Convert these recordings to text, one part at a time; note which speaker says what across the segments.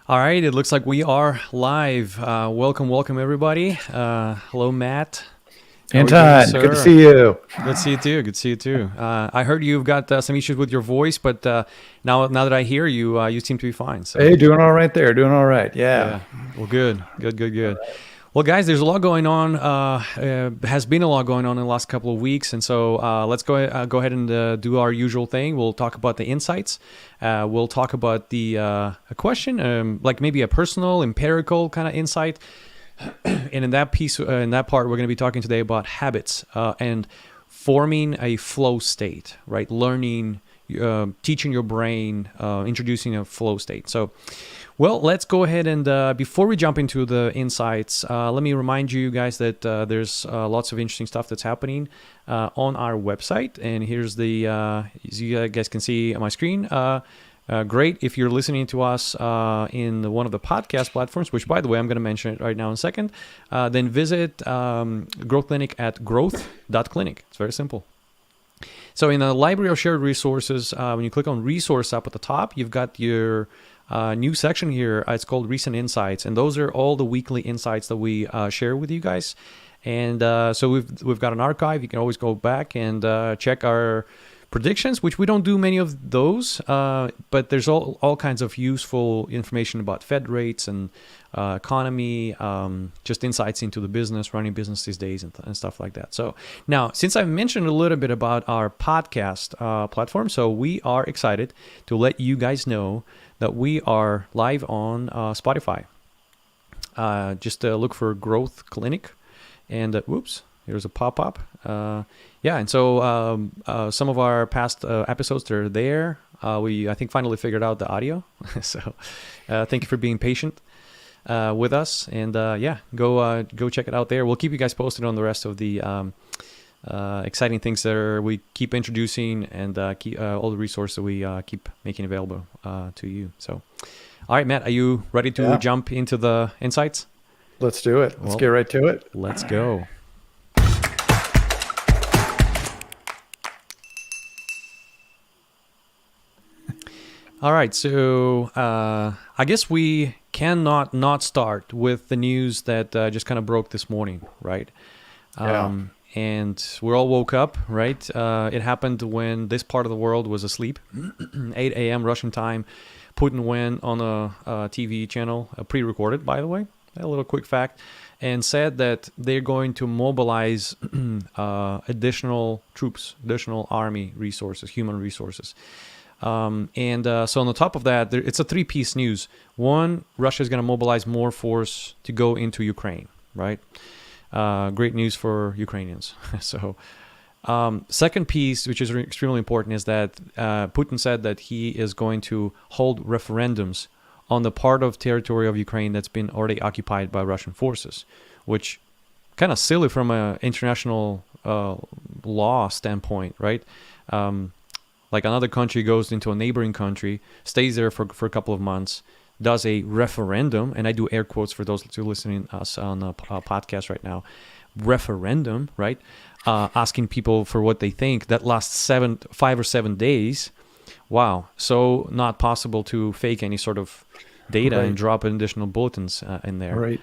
Speaker 1: All right, it looks like we are live. Welcome, everybody. Hello, Matt. How are you doing,
Speaker 2: Anton, good to
Speaker 1: sir?
Speaker 2: see you.
Speaker 1: Good to see you too. Good to see you too. I heard you've got some issues with your voice, but now that I hear you, you seem to be fine. So
Speaker 2: Hey, doing all right there. Doing all right. Yeah.
Speaker 1: yeah, well, good. Well, guys, there's a lot going on. Has been a lot going on in the last couple of weeks, and so let's go ahead and do our usual thing. We'll talk about the insights. We'll talk about the a question, like maybe a personal, empirical kind of insight. And in that piece, in that part, we're going to be talking today about habits and forming a flow state, right? Learning, teaching your brain, introducing a flow state. So, well, let's go ahead and before we jump into the insights, let me remind you guys that there's lots of interesting stuff that's happening on our website. And here's the, as you guys can see on my screen. Great if you're listening to us in one of the podcast platforms, which, by the way, I'm going to mention it right now in a second. Then visit Growth Clinic at growth.clinic. It's very simple. So in the library of shared resources, when you click on resource up at the top, you've got your new section here. It's called Recent Insights. And those are all the weekly insights that we share with you guys. And so we've got an archive. You can always go back and check our predictions, which we don't do many of those, but there's all kinds of useful information about Fed rates and economy, just insights into the business, running business these days, and stuff like that. So now, since I've mentioned a little bit about our podcast platform, so we are excited to let you guys know that we are live on Spotify. Just look for Growth Clinic, and whoops, here's a pop-up. Yeah, and so some of our past episodes are there. We, I think, finally figured out the audio. So thank you for being patient with us. And yeah, go check it out there. We'll keep you guys posted on the rest of the exciting things that we keep introducing and keep all the resources that we keep making available to you. So, all right, Matt, are you ready to jump into the insights?
Speaker 2: Let's do it. Let's get right to it.
Speaker 1: Let's go. All right, so I guess we cannot not start with the news that just kind of broke this morning, right? And we all woke up, right? It happened when this part of the world was asleep, 8 a.m. Russian time. Putin went on a TV channel, pre-recorded, by the way, a little quick fact, and said that they're going to mobilize additional troops, additional army resources, human resources. So on the top of that, it's a three-piece news. One, Russia is going to mobilize more force to go into Ukraine, right? Great news for Ukrainians. So second piece, which is extremely important, is that Putin said that he is going to hold referendums on the part of territory of Ukraine that's been already occupied by Russian forces, which kind of silly from an international law standpoint, right? Like another country goes into a neighboring country, stays there for a couple of months, does a referendum, and I do air quotes for those who are listening to us on the podcast right now, referendum, right? Asking people for what they think. That lasts 5 or 7 days. Wow. So not possible to fake any sort of data and drop additional bulletins in there.
Speaker 2: Right.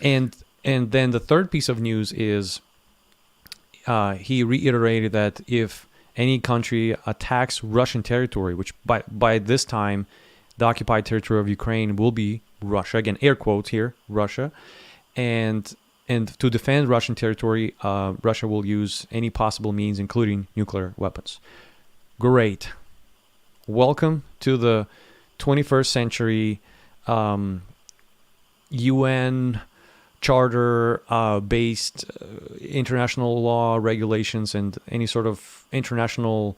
Speaker 1: And then the third piece of news is he reiterated that if any country attacks Russian territory, which by this time, the occupied territory of Ukraine will be Russia. Again, air quotes here, Russia. And to defend Russian territory, Russia will use any possible means, including nuclear weapons. Great. Welcome to the 21st century UN charter based international law regulations and any sort of international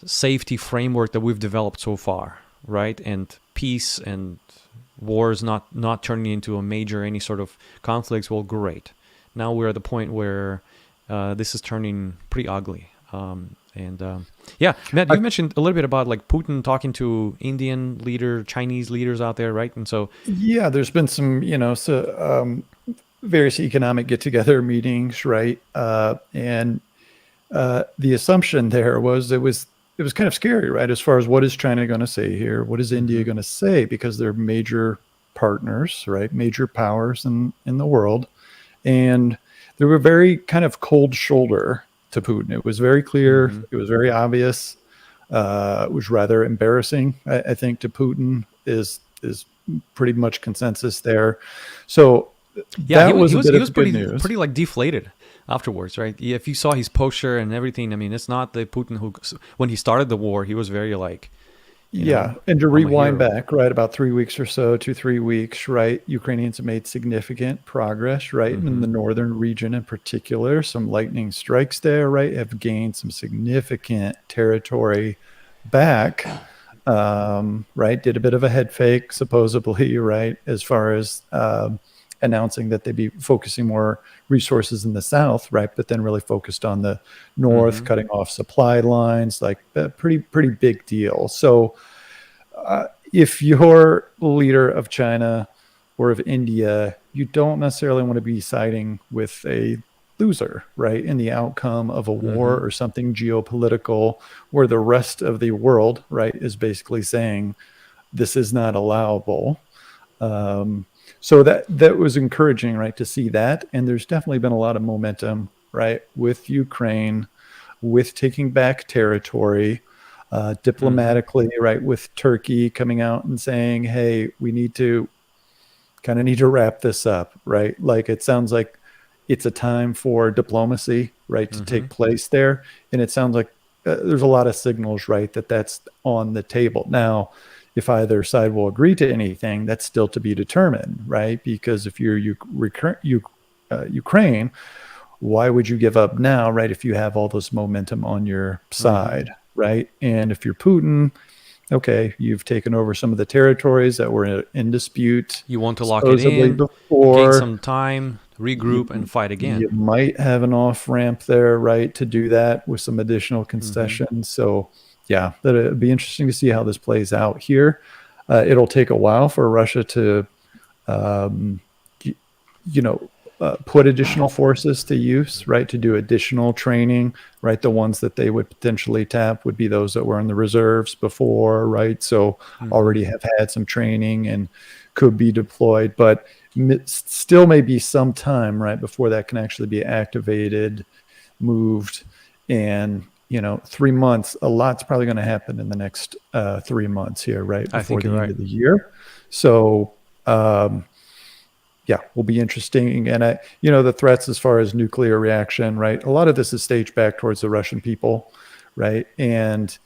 Speaker 1: safety framework that we've developed so far, right? And peace and wars not turning into a major any sort of conflicts. Well, great. Now we're at the point where this is turning pretty ugly. Yeah, Matt, you mentioned a little bit about like Putin talking to Indian leader, Chinese leaders out there, right? And so
Speaker 2: yeah, there's been some, various economic get-together meetings, right? And the assumption there was it was it was kind of scary, right? As far as what is China going to say here? What is India
Speaker 1: Mm-hmm.
Speaker 2: going to say? Because they're major partners, right? Major powers in the world. And they were very kind of cold shoulder to Putin. It was very clear.
Speaker 1: Mm-hmm.
Speaker 2: It was very obvious. It was rather embarrassing, I think, to Putin is pretty much consensus there. So
Speaker 1: Yeah,
Speaker 2: that was a bit
Speaker 1: he
Speaker 2: of
Speaker 1: was
Speaker 2: good
Speaker 1: pretty
Speaker 2: news.
Speaker 1: like deflated afterwards, right? If you saw his posture and everything, I mean, it's not the Putin who when he started the war, he was very like,
Speaker 2: Yeah, and to
Speaker 1: I'm a
Speaker 2: rewind
Speaker 1: hero.
Speaker 2: back, right, about 3 weeks or so, 2, 3 weeks, right, Ukrainians have made significant progress, right, and in
Speaker 1: Mm-hmm.
Speaker 2: the northern region in particular, some lightning strikes there, right, have gained some significant territory back, right, did a bit of a head fake, supposedly, right, as far as announcing that they'd be focusing more resources in the south, right, but then really focused on the north,
Speaker 1: Mm-hmm.
Speaker 2: cutting off supply lines, like a pretty big deal. So if you're leader of China or of India, you don't necessarily want to be siding with a loser, right? In the outcome of a war
Speaker 1: Mm-hmm.
Speaker 2: or something geopolitical where the rest of the world, right, is basically saying this is not allowable. Um, so that was encouraging, right, to see that. And there's definitely been a lot of momentum, right, with Ukraine, with taking back territory,
Speaker 1: Mm-hmm.
Speaker 2: diplomatically, right, with Turkey coming out and saying, "Hey, we need to wrap this up," right? Like it sounds like it's a time for diplomacy, right, to
Speaker 1: Mm-hmm.
Speaker 2: take place there, and it sounds like there's a lot of signals, right, that that's on the table now. If either side will agree to anything, that's still to be determined, right? Because if you're Ukraine, why would you give up now, right? If you have all this momentum on your
Speaker 1: Mm-hmm.
Speaker 2: side, right? And if you're Putin, okay, you've taken over some of the territories that were in dispute
Speaker 1: You want to lock it
Speaker 2: supposedly
Speaker 1: in, gain
Speaker 2: before.
Speaker 1: some time, regroup, and
Speaker 2: You,
Speaker 1: fight
Speaker 2: you
Speaker 1: again.
Speaker 2: might have an off ramp there, right, to do that with some additional
Speaker 1: Mm-hmm.
Speaker 2: concessions. So, yeah, that it'd be interesting to see how this plays out here. It'll take a while for Russia to um, you know, put additional forces to use, right, to do additional training, right? The ones that they would potentially tap would be those that were in the reserves before, right? So
Speaker 1: Mm-hmm.
Speaker 2: already have had some training and could be deployed, but still may be some time, right, before that can actually be activated, moved, and 3 months. A lot's probably going to happen in the next 3 months here, right,
Speaker 1: I
Speaker 2: before
Speaker 1: think you're
Speaker 2: the end
Speaker 1: right.
Speaker 2: of the year. So yeah, will be interesting. And the threats as far as nuclear reaction, right? A lot of this is staged back towards the Russian people, right? And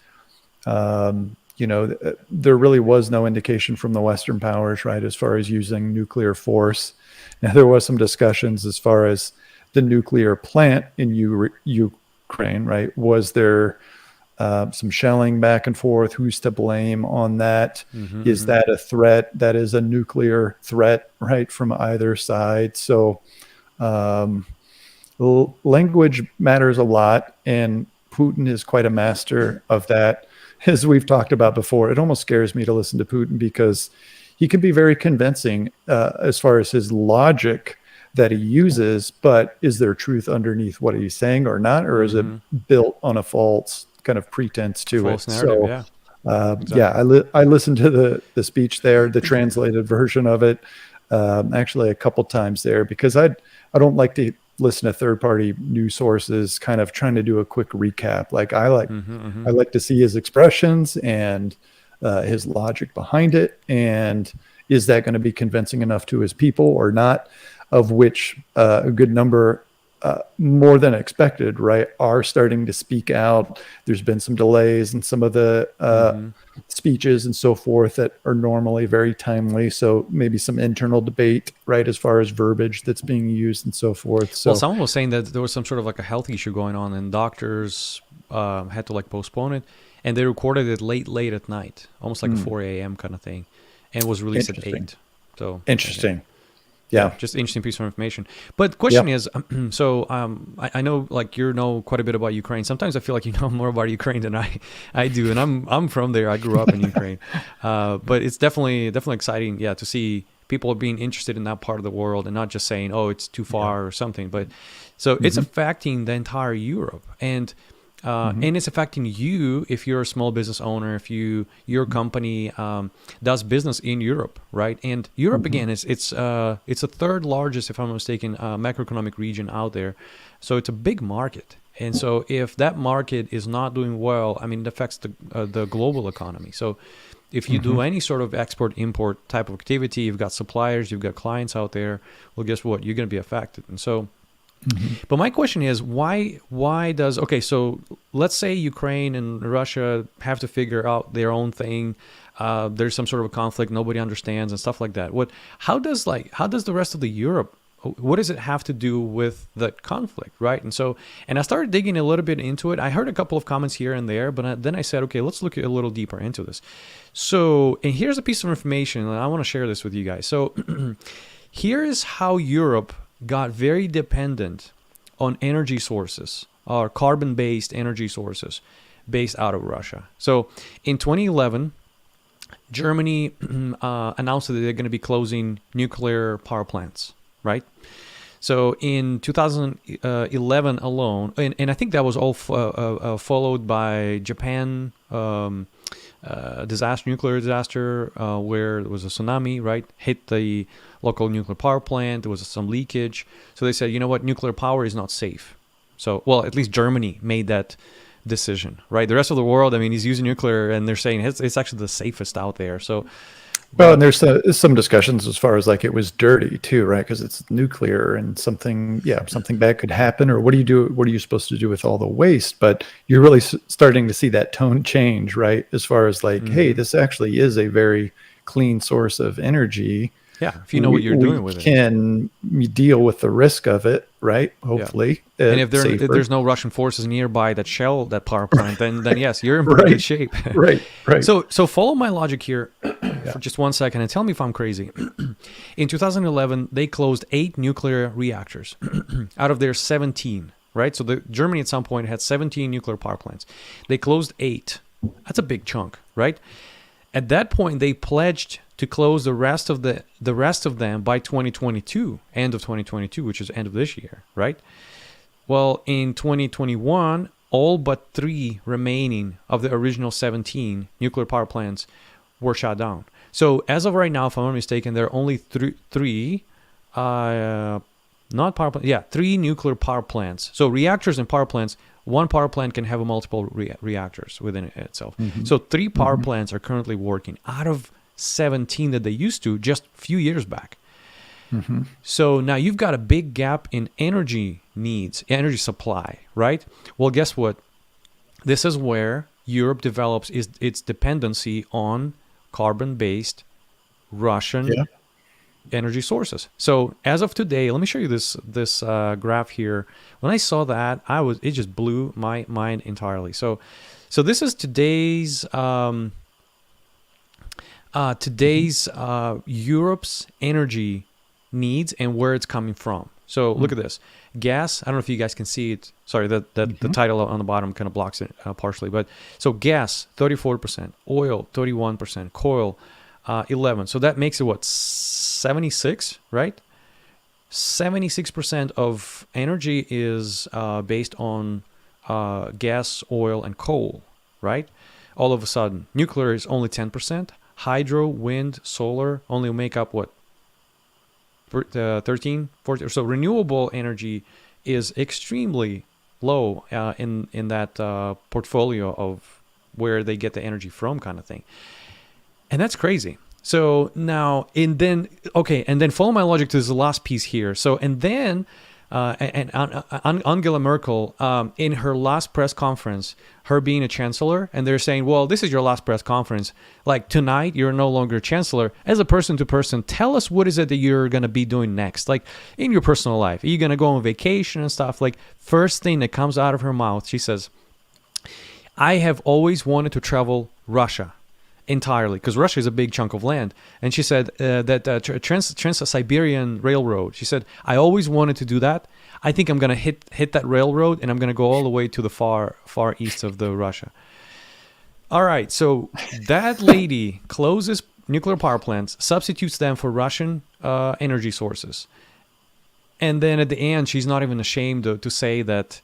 Speaker 2: there really was no indication from the Western powers, right, as far as using nuclear force. Now there was some discussions as far as the nuclear plant in Ukraine, right? Was there some shelling back and forth? Who's to blame on that?
Speaker 1: Mm-hmm.
Speaker 2: Is
Speaker 1: Mm-hmm.
Speaker 2: that a threat? That is a nuclear threat, right, from either side. So um, language matters a lot, and Putin is quite a master of that. As we've talked about before, it almost scares me to listen to Putin because he can be very convincing as far as his logic that he uses, but is there truth underneath what he's saying or not, or is it
Speaker 1: Mm-hmm.
Speaker 2: built on a false kind of pretense to it?
Speaker 1: False narrative.
Speaker 2: So,
Speaker 1: Yeah.
Speaker 2: yeah,
Speaker 1: Exactly.
Speaker 2: I listened to the speech there, the translated version of it, actually a couple times there because I don't like to listen to third party news sources kind of trying to do a quick recap. Like
Speaker 1: Mm-hmm. Mm-hmm.
Speaker 2: I like to see his expressions and his logic behind it, and is that going to be convincing enough to his people or not? Of which a good number, more than expected, right, are starting to speak out. There's been some delays in some of the
Speaker 1: Mm-hmm.
Speaker 2: speeches and so forth that are normally very timely. So maybe some internal debate, right, as far as verbiage that's being used and so forth.
Speaker 1: Well,
Speaker 2: So
Speaker 1: someone was saying that there was some sort of like a health issue going on, and doctors had to like postpone it, and they recorded it late at night, almost like a 4 a.m. kind of thing, and it was released at
Speaker 2: interesting.
Speaker 1: 8. So yeah,
Speaker 2: Interesting.
Speaker 1: yeah,
Speaker 2: Yeah.
Speaker 1: just interesting piece of information. But the question
Speaker 2: Yep.
Speaker 1: is, so I know like you know quite a bit about Ukraine. Sometimes I feel like you know more about Ukraine than I do, and I'm from there. I grew up in Ukraine, but it's definitely exciting, yeah, to see people being interested in that part of the world and not just saying, oh, it's too
Speaker 2: Yeah.
Speaker 1: far or something. But so it's
Speaker 2: Hmm.
Speaker 1: affecting the entire Europe, and and it's affecting you if you're a small business owner, if your company does business in Europe, right? And Europe again it's a third largest, if I'm not mistaken, macroeconomic region out there, so it's a big market. And so if that market is not doing well, I mean, it affects the global economy. So if you do any sort of export import type of activity, you've got suppliers, you've got clients out there. Well, guess what? You're going to be affected. And so. But my question is, why does, okay, so let's say Ukraine and Russia have to figure out their own thing. There's some sort of a conflict nobody understands and stuff like that. How does the rest of the Europe, what does it have to do with the conflict, right? And I started digging a little bit into it. I heard a couple of comments here and there, but then I said, okay, let's look a little deeper into this. So, and here's a piece of information, and I want to share this with you guys. So here is how Europe got very dependent on energy sources, or carbon-based energy sources based out of Russia. So in 2011, Germany announced that they're going to be closing nuclear power plants, right? So in 2011 alone, and I think that was all followed by Japan nuclear disaster, where there was a tsunami, right? Hit the local nuclear power plant. There was some leakage. So they said, you know what? Nuclear power is not safe. So, well, at least Germany made that decision, right? The rest of the world, I mean, is using nuclear, and they're saying it's actually the safest out there. So,
Speaker 2: well, and there's some discussions as far as like it was dirty too, right? Because it's nuclear and something bad could happen. Or what do you do? What are you supposed to do with all the waste? But you're really starting to see that tone change, right? As far as like, hey, this actually is a very clean source of energy.
Speaker 1: Yeah, if you know what you're doing with it,
Speaker 2: can deal with the risk of it, right? Hopefully,
Speaker 1: and if there's no Russian forces nearby that shell that power plant, then yes, you're in pretty good shape.
Speaker 2: Right.
Speaker 1: So follow my logic here for just 1 second and tell me if I'm crazy. In 2011, they closed 8 nuclear reactors out of their 17. Right, so Germany at some point had 17 nuclear power plants. They closed 8. That's a big chunk, right? At that point, they pledged to close the rest of them by 2022, end of 2022, which is end of this year, right? Well, in 2021, all but 3 remaining of the original 17 nuclear power plants were shut down. So as of right now, if I'm not mistaken, there are only three nuclear power plants. So reactors and power plants. One power plant can have multiple reactors within it itself. So 3 power plants are currently working out of 17 that they used to just a few years back. So now you've got a big gap in energy needs, energy supply, right? Well, guess what? This is where Europe develops its dependency on carbon-based Russian energy sources. So as of today, let me show you this graph here. When I saw that, it just blew my mind entirely. So this is today's Europe's energy needs and where it's coming from. So look at this. Gas, I don't know if you guys can see it. Sorry, the title on the bottom kind of blocks it partially. But so gas, 34%, oil, 31%, coal, 11. So that makes it what, 76, right? 76% of energy is based on gas, oil, and coal, right? All of a sudden, nuclear is only 10%. Hydro, wind, solar only make up what? 13, 14. So renewable energy is extremely low in that portfolio of where they get the energy from, kind of thing. And that's crazy. So now, and then follow my logic to this last piece here. So, and then, Angela Merkel, in her last press conference, her being a chancellor, and they're saying, well, this is your last press conference. Like tonight, you're no longer chancellor. As a person to person, tell us what is it that you're going to be doing next? Like in your personal life, are you going to go on vacation and stuff? Like first thing that comes out of her mouth, she says, I have always wanted to travel Russia entirely, because Russia is a big chunk of land. And she said that Trans-Siberian Railroad, she said, I always wanted to do that. I think I'm going to hit that railroad, and I'm going to go all the way to the far east of the Russia. All right, so that lady closes nuclear power plants, substitutes them for Russian energy sources. And then at the end, she's not even ashamed to say that,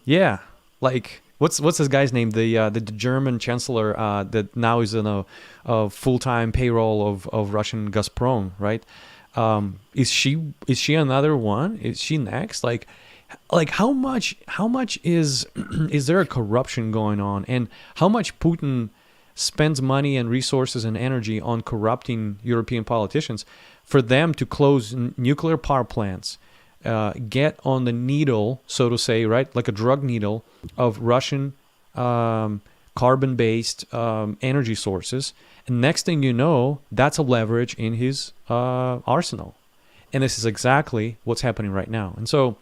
Speaker 1: yeah, Like, what's this guy's name? The German chancellor that now is in a full-time payroll of Russian Gazprom, right? Is she another one? Is she next? Like how much is is there a corruption going on, and how much Putin spends money and resources and energy on corrupting European politicians for them to close nuclear power plants, get on the needle, so to say, right, like a drug needle of Russian carbon-based energy sources. And next thing you know, that's a leverage in his arsenal. And this is exactly what's happening right now. And so,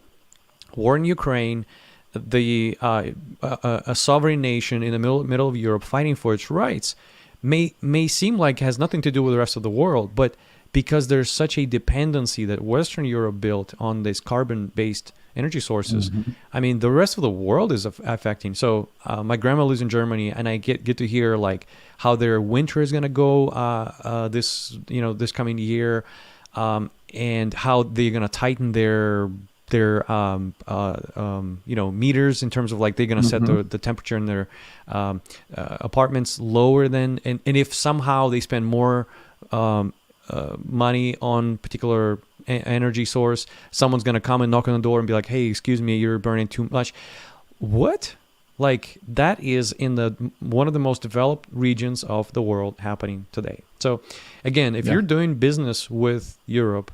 Speaker 1: war in Ukraine, a sovereign nation in the middle of Europe fighting for its rights may seem like it has nothing to do with the rest of the world, but because there's such a dependency that Western Europe built on these carbon-based energy sources, I mean, the rest of the world is affecting. So my grandma lives in Germany, and I get to hear like how their winter is going to go this coming year, and how they're going to tighten their meters in terms of like they're going to set the temperature in their apartments lower than, and if somehow they spend more money on particular energy source, someone's going to come and knock on the door and be like, hey, excuse me, you're burning too much. What? Like, that is in one of the most developed regions of the world happening today. So again, if you're doing business with Europe,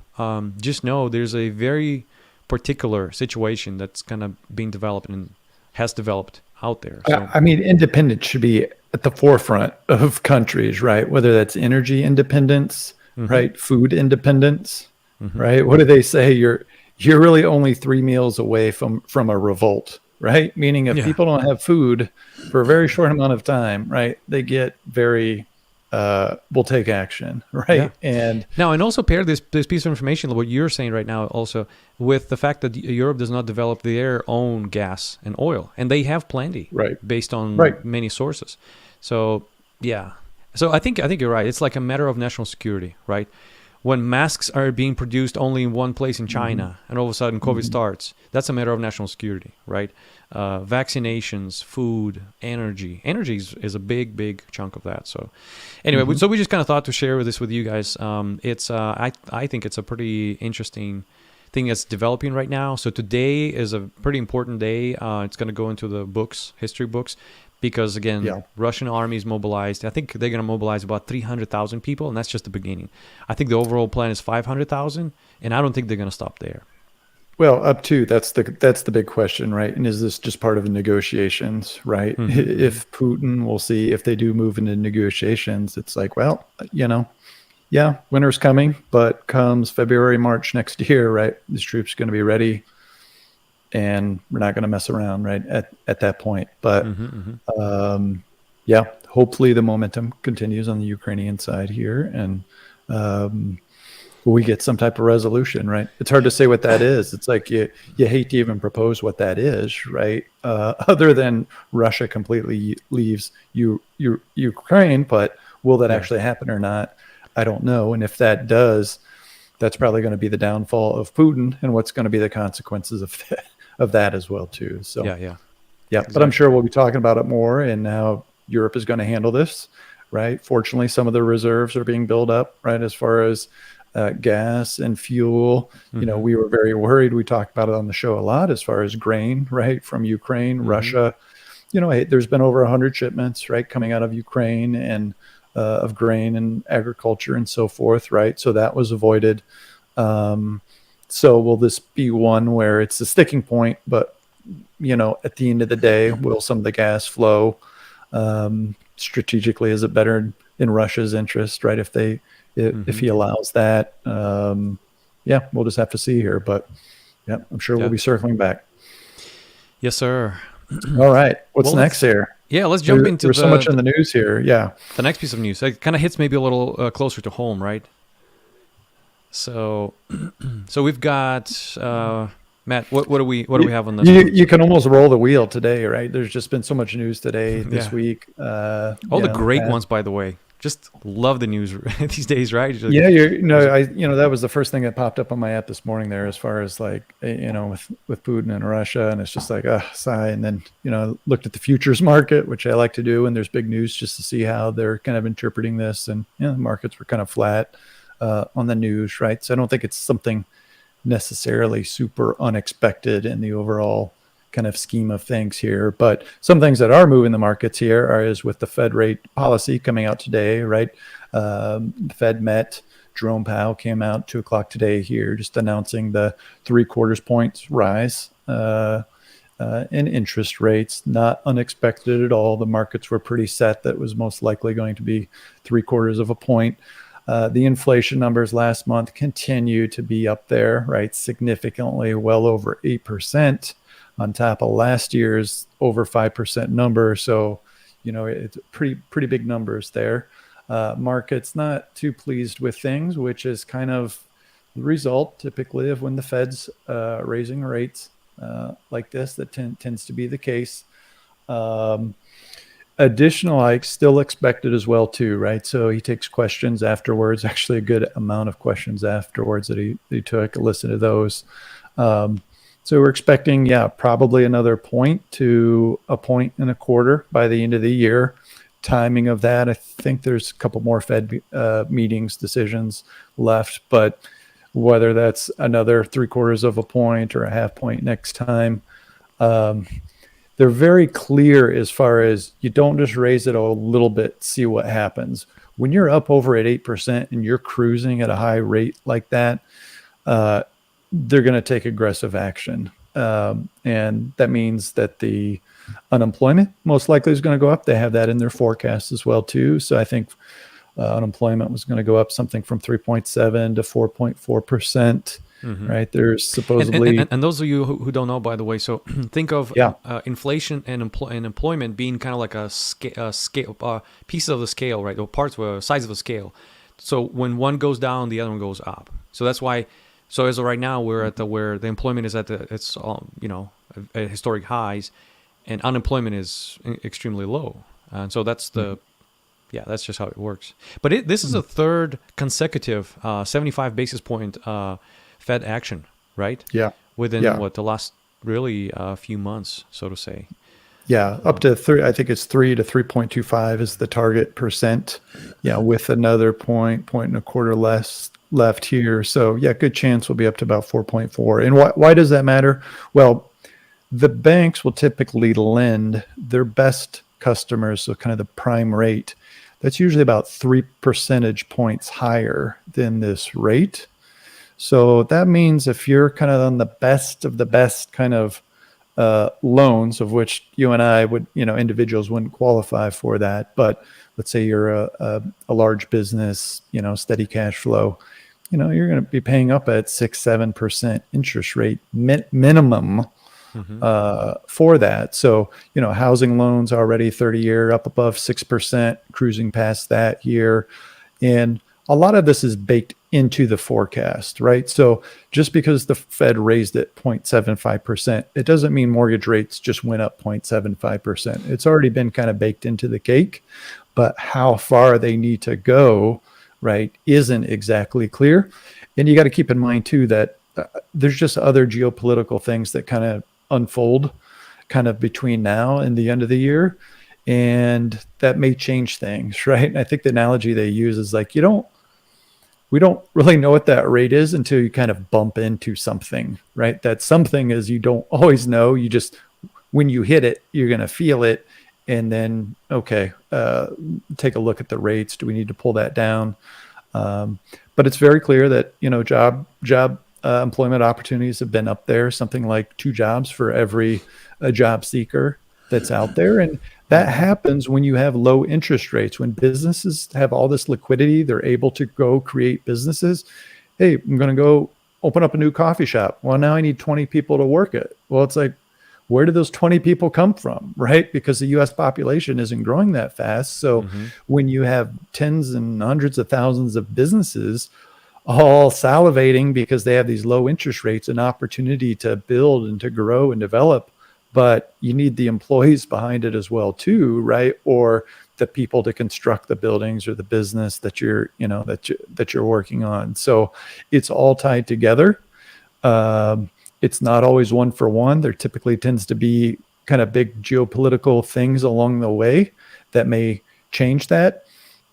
Speaker 1: just know there's a very particular situation that's kind of being developed and has developed out there. So,
Speaker 2: I mean, independence should be at the forefront of countries, right? Whether that's energy independence, right? Food independence, right? What do they say? You're really only 3 meals away from a revolt, right? Meaning if people don't have food for a very short amount of time, right, they get very will take action, right? And
Speaker 1: also pair this piece of information, what you're saying right now, also with the fact that Europe does not develop their own gas and oil, and they have plenty,
Speaker 2: right,
Speaker 1: based on many sources. So so I think you're right. It's like a matter of national security, right? When masks are being produced only in one place in China, and all of a sudden COVID starts, that's a matter of national security, right? Vaccinations, food, energy. Energy is a big chunk of that. So anyway, so we just kind of thought to share this with you guys. It's I think it's a pretty interesting thing that's developing right now. So today is a pretty important day. It's going to go into the books, history books, because again, Russian army is mobilized. I think they're going to mobilize about 300,000 people, and that's just the beginning. I think the overall plan is 500,000, and I don't think they're going to stop there.
Speaker 2: Well, up to that's the big question, right? And is this just part of the negotiations, right? If Putin, we'll see if they do move into negotiations. It's like, well, winter's coming, but comes February, March next year, right? These troops are going to be ready, and we're not going to mess around, right? At that point, but hopefully the momentum continues on the Ukrainian side here, and we get some type of resolution, right? It's hard to say what that is. It's like you hate to even propose what that is, right? Other than Russia completely leaves Ukraine, but will that actually happen or not? I don't know. And if that does, that's probably going to be the downfall of Putin, and what's going to be the consequences of that as well too. So exactly. But I'm sure we'll be talking about it more, and how Europe is going to handle this, right? Fortunately, some of the reserves are being built up, right? As far as gas and fuel, we were very worried. We talked about it on the show a lot as far as grain, right? From Ukraine, Russia, there's been over 100 shipments, right? Coming out of Ukraine, and of grain and agriculture and so forth, right? So that was avoided. So will this be one where it's a sticking point, but, at the end of the day, will some of the gas flow strategically? Is it better in Russia's interest, right? If he allows that, we'll just have to see here. But I'm sure we'll be circling back.
Speaker 1: Yes, sir.
Speaker 2: All right. What's next here?
Speaker 1: Yeah, let's jump into
Speaker 2: there's so much in the news here. Yeah.
Speaker 1: The next piece of news. It kind of hits maybe a little closer to home, right? So we've got Matt. What do we have on this?
Speaker 2: You can almost roll the wheel today, right? There's just been so much news today, this week.
Speaker 1: All the great ones, by the way. just love the news these days, right?
Speaker 2: Yeah, that was the first thing that popped up on my app this morning there, as far as like, with Putin and Russia, and it's just like, sigh. And then, looked at the futures market, which I like to do, and there's big news just to see how they're kind of interpreting this. And, the markets were kind of flat on the news, right? So I don't think it's something necessarily super unexpected in the overall kind of scheme of things here. But some things that are moving the markets here is with the Fed rate policy coming out today, right? The Fed met. Jerome Powell came out 2:00 today here, just announcing the 3/4 points rise in interest rates. Not unexpected at all. The markets were pretty set that was most likely going to be 3/4 of a point. The inflation numbers last month continue to be up there, right? Significantly, well over 8% on top of last year's over 5% number. So, it's pretty big numbers there. Market's not too pleased with things, which is kind of the result typically of when the Fed's raising rates like this. That tends to be the case. Additional hikes still expected as well too, right? So he takes questions afterwards, actually a good amount of questions afterwards that he took. Listen to those. So we're expecting, probably another point to a point and a quarter by the end of the year. Timing of that, I think there's a couple more Fed meetings, decisions left, but whether that's another 3/4 of a point or a half point next time, they're very clear as far as you don't just raise it a little bit, see what happens. When you're up over at 8% and you're cruising at a high rate like that, they're going to take aggressive action. And that means that the unemployment most likely is going to go up. They have that in their forecast as well too. So I think unemployment was going to go up something from 3.7 to 4.4%. Right. There's supposedly,
Speaker 1: and those of you who don't know, by the way, so think of inflation and employment being kind of like a scale pieces of the scale, right? Or parts of a size of a scale. So when one goes down, the other one goes up. So that's why. So as of right now, we're at where the employment is at it's at historic highs, and unemployment is extremely low. And so that's that's just how it works. But this is a third consecutive 75 basis point Fed action, right?
Speaker 2: Yeah.
Speaker 1: Within the last really few months, so to say.
Speaker 2: Yeah, up to 3. I think it's 3 to 3.25 is the target percent. Yeah, with another point and a quarter less left here. So good chance we'll be up to about 4.4. And why does that matter? Well, the banks will typically lend their best customers, so kind of the prime rate. That's usually about 3 percentage points higher than this rate. So that means if you're kind of on the best of the best kind of loans, of which you and I would, individuals wouldn't qualify for that. But let's say you're a large business, steady cash flow, you're going to be paying up at 6-7% interest rate minimum for that. So, housing loans already 30-year up above 6%, cruising past that here. And a lot of this is baked into the forecast, right? So just because the Fed raised it 0.75%, it doesn't mean mortgage rates just went up 0.75%. It's already been kind of baked into the cake, but how far they need to go, right, isn't exactly clear. And you got to keep in mind too that there's just other geopolitical things that kind of unfold kind of between now and the end of the year. And that may change things, right? And I think the analogy they use is like, we don't really know what that rate is until you kind of bump into something, right? That something is you don't always know. You just, when you hit it, you're going to feel it. And then, okay, take a look at the rates. Do we need to pull that down? But it's very clear that, job employment opportunities have been up there, something like 2 jobs for every job seeker that's out there. And that happens when you have low interest rates. When businesses have all this liquidity, they're able to go create businesses. Hey, I'm going to go open up a new coffee shop. Well, now I need 20 people to work it. Well, it's like, where do those 20 people come from, right? Because the U.S. population isn't growing that fast. So when you have tens and hundreds of thousands of businesses all salivating because they have these low interest rates, an opportunity to build and to grow and develop, but you need the employees behind it as well too, right? Or the people to construct the buildings or the business that that you're working on. So it's all tied together. It's not always one for one. There typically tends to be kind of big geopolitical things along the way that may change that.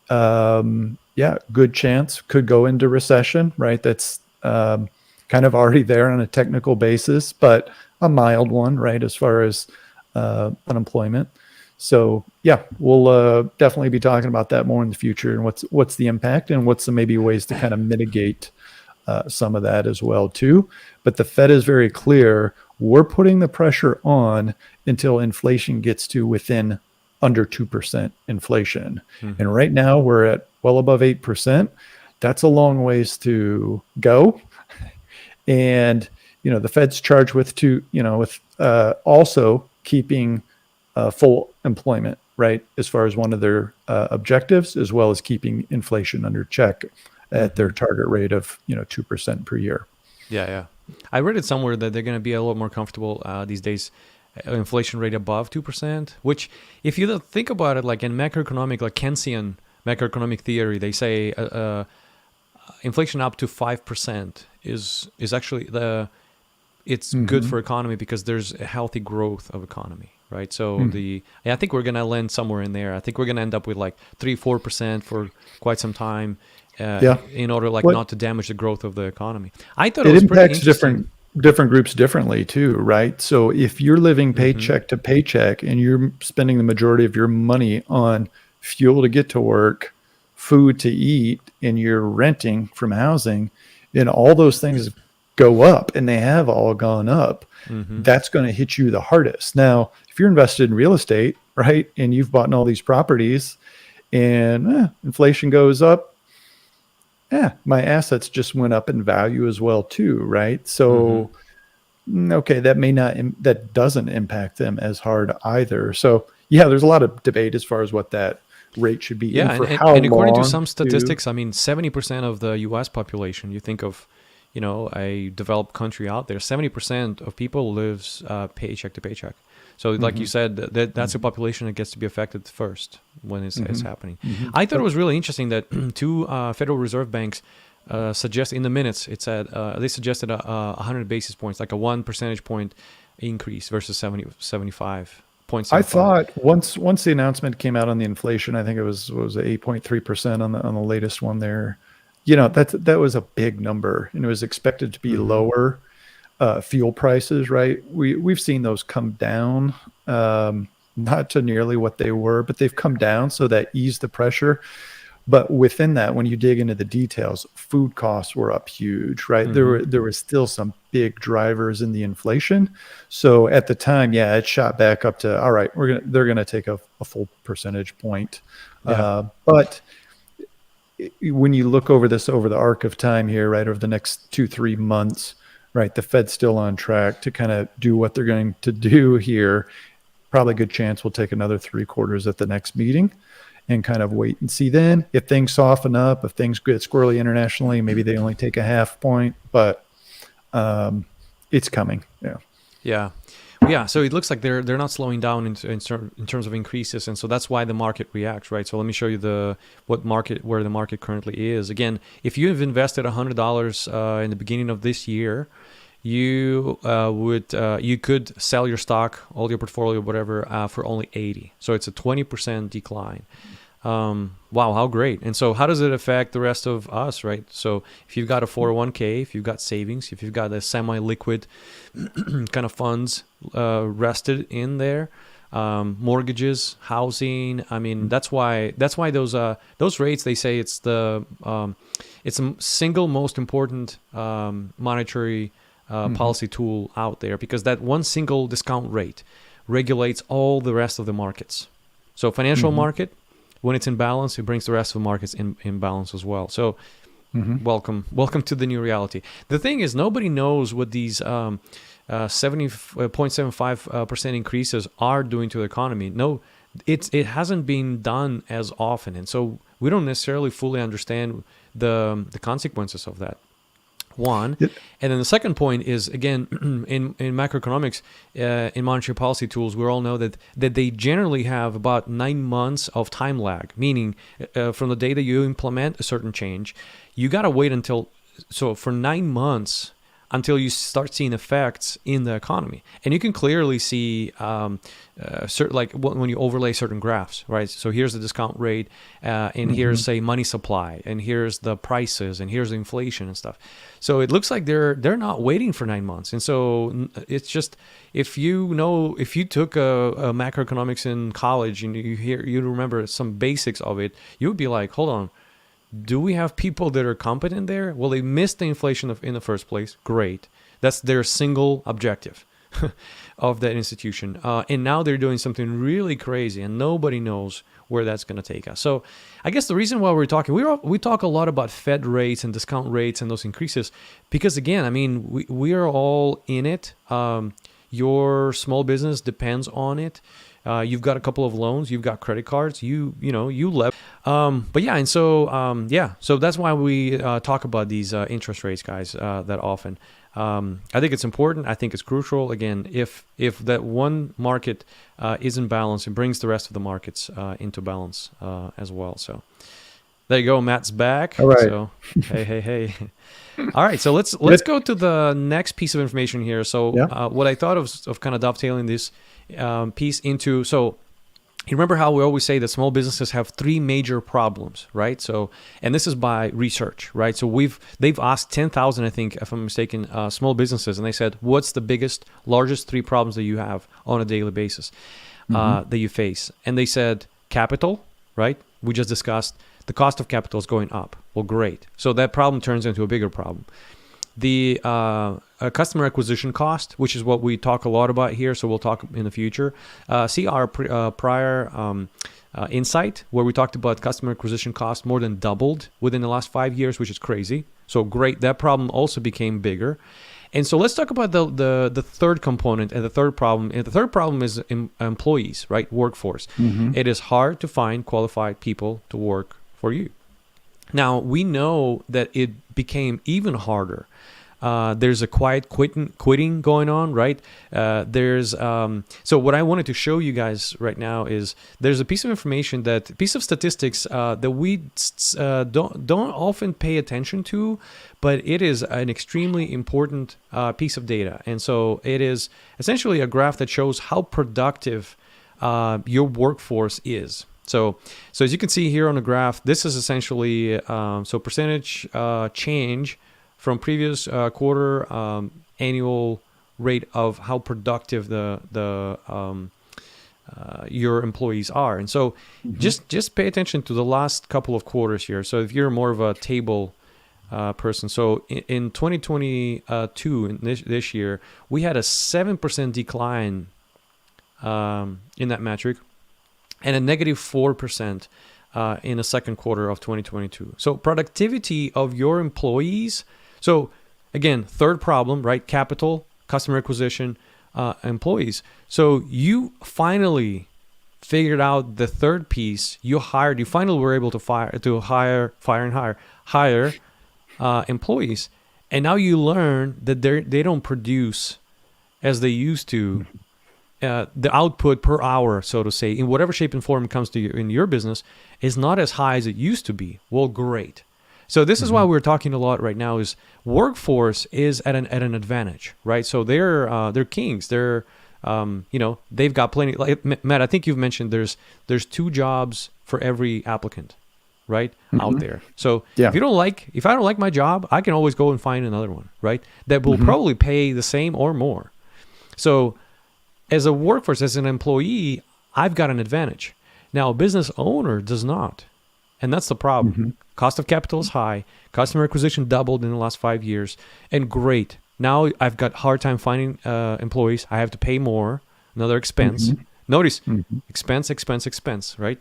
Speaker 2: Yeah, good chance could go into recession, right? That's kind of already there on a technical basis, but a mild one, right, as far as unemployment. So yeah, we'll definitely be talking about that more in the future, and what's the impact, and what's the maybe ways to kind of mitigate some of that as well too. But the Fed is very clear. We're putting the pressure on until inflation gets to within under 2% inflation. And right now we're at well above 8%. That's a long ways to go. And, the Fed's charged with also keeping full employment, right? As far as one of their objectives, as well as keeping inflation under check at their target rate of 2% per year.
Speaker 1: Yeah. I read it somewhere that they're going to be a lot more comfortable these days, inflation rate above 2%, which if you think about it, like in macroeconomic, like Keynesian macroeconomic theory, they say inflation up to 5% is actually it's good for economy because there's a healthy growth of economy, right? So I think we're going to land somewhere in there. I think we're going to end up with like 3-4% for quite some time. In order not to damage the growth of the economy. I thought it was pretty interesting.
Speaker 2: Different groups differently too, right? So if you're living paycheck to paycheck and you're spending the majority of your money on fuel to get to work, food to eat, and you're renting from housing, then all those things go up, and they have all gone up. That's going to hit you the hardest. Now, if you're invested in real estate, right, and you've bought in all these properties and inflation goes up, my assets just went up in value as well too, right? So, okay, that doesn't impact them as hard either. So, yeah, there's a lot of debate as far as what that rate should be.
Speaker 1: Yeah, and according to some statistics, 70% of the U.S. population, you think of, a developed country out there, 70% of people lives paycheck to paycheck. So like you said, that's a population that gets to be affected first when it's happening. I thought it was really interesting that two Federal Reserve banks suggest in the minutes, it said they suggested 100 basis points, like a 1 percentage point increase versus 75 points.
Speaker 2: I thought once the announcement came out on the inflation, I think it was 8.3% on the latest one there. That was a big number, and it was expected to be lower. Fuel prices, right? We've seen those come down, not to nearly what they were, but they've come down, so that eased the pressure. But within that, when you dig into the details, food costs were up huge, right? There were still some big drivers in the inflation. So at the time, it shot back up to, all right, they're gonna take a full percentage point. But when you look over the arc of time here, right, over the next 2-3 months, right, the Fed's still on track to kind of do what they're going to do here. Probably a good chance we'll take another 3 quarters at the next meeting and kind of wait and see then. If things soften up, if things get squirrely internationally, maybe they only take a 0.5 point, but it's coming.
Speaker 1: Yeah, so it looks like they're not slowing down in terms of increases, and so that's why the market reacts, right? So let me show you where the market currently is. Again, if you have invested $100 in the beginning of this year, you could sell your stock, all your portfolio, whatever, for only 80. So it's a 20% decline. Wow, how great. And so how does it affect the rest of us, right? So if you've got a 401k, if you've got savings, if you've got a semi-liquid kind of funds rested in there, mortgages, housing, I mean, that's why those rates, they say it's the single most important monetary policy tool out there, because that one single discount rate regulates all the rest of the markets. So financial market, when it's in balance, it brings the rest of the markets in balance as well. So welcome to the new reality. The thing is, nobody knows what these 70.75% increases are doing to the economy. No, it hasn't been done as often, and so we don't necessarily fully understand the consequences of that. One.
Speaker 2: Yep.
Speaker 1: And then the second point is, again, in macroeconomics, in monetary policy tools, we all know that they generally have about 9 months of time lag, meaning from the day that you implement a certain change, you got to wait for 9 months until you start seeing effects in the economy. And you can clearly see like when you overlay certain graphs, right? So here's the discount rate, and here's, say, money supply, and here's the prices, and here's the inflation and stuff. So it looks like they're not waiting for 9 months. And so it's just, if you took a macroeconomics in college and you remember some basics of it, you would be like, hold on, do we have people that are competent there? Well, they missed the inflation in the first place. Great. That's their single objective of that institution. And now they're doing something really crazy, and nobody knows where that's going to take us. So I guess the reason why we're talking, we talk a lot about Fed rates and discount rates and those increases, because, again, I mean, we are all in it. Your small business depends on it. You've got a couple of loans, you've got credit cards, you left. But yeah, and so so that's why we talk about these interest rates, guys, that often. I think it's important. I think it's crucial. Again, if that one market is in balance, it brings the rest of the markets into balance as well. So there you go. Matt's back.
Speaker 2: All right.
Speaker 1: So hey. All right, so let's go to the next piece of information here. So what I thought of kind of dovetailing this piece into, so you remember how we always say that small businesses have 3 major problems, right? So, and this is by research, right? So they've asked 10,000, I think, if I'm mistaken, small businesses, and they said, what's the largest 3 problems that you have on a daily basis that you face? And they said capital, right? We just discussed the cost of capital is going up. Well, great. So that problem turns into a bigger problem. The customer acquisition cost, which is what we talk a lot about here, so we'll talk in the future. See our prior insight, where we talked about customer acquisition cost more than doubled within the last 5 years, which is crazy. So great. That problem also became bigger. And so let's talk about the third component and the third problem. And the third problem is employees, right? Workforce. It is hard to find qualified people to work for you. Now, we know that it became even harder. There's a quiet quitting going on, right? So what I wanted to show you guys right now is there's a piece of information, piece of statistics that we don't often pay attention to, but it is an extremely important piece of data. And so it is essentially a graph that shows how productive your workforce is. So as you can see here on the graph, this is essentially percentage change from previous quarter, annual rate of how productive your employees are. And so just pay attention to the last couple of quarters here. So if you're more of a table person, so in 2022, in this year, we had a 7% decline in that metric, and a negative 4% in the second quarter of 2022. So productivity of your employees. So again, third problem, right? Capital, customer acquisition, employees. So you finally figured out the third piece. You finally were able to hire employees. And now you learn that they don't produce as they used to. The output per hour, so to say, in whatever shape and form it comes to you in your business, is not as high as it used to be. Well, great. So this is why we're talking a lot right now. Is workforce is at an advantage, right? So they're kings. They're they've got plenty. Like Matt, I think you've mentioned there's 2 jobs for every applicant, right, out there. So if I don't like my job, I can always go and find another one, right? That will probably pay the same or more. So as a workforce, as an employee, I've got an advantage. Now, a business owner does not. And that's the problem. Cost of capital is high. Customer acquisition doubled in the last 5 years. And great. Now I've got hard time finding employees. I have to pay more. Another expense. Notice, expense, right?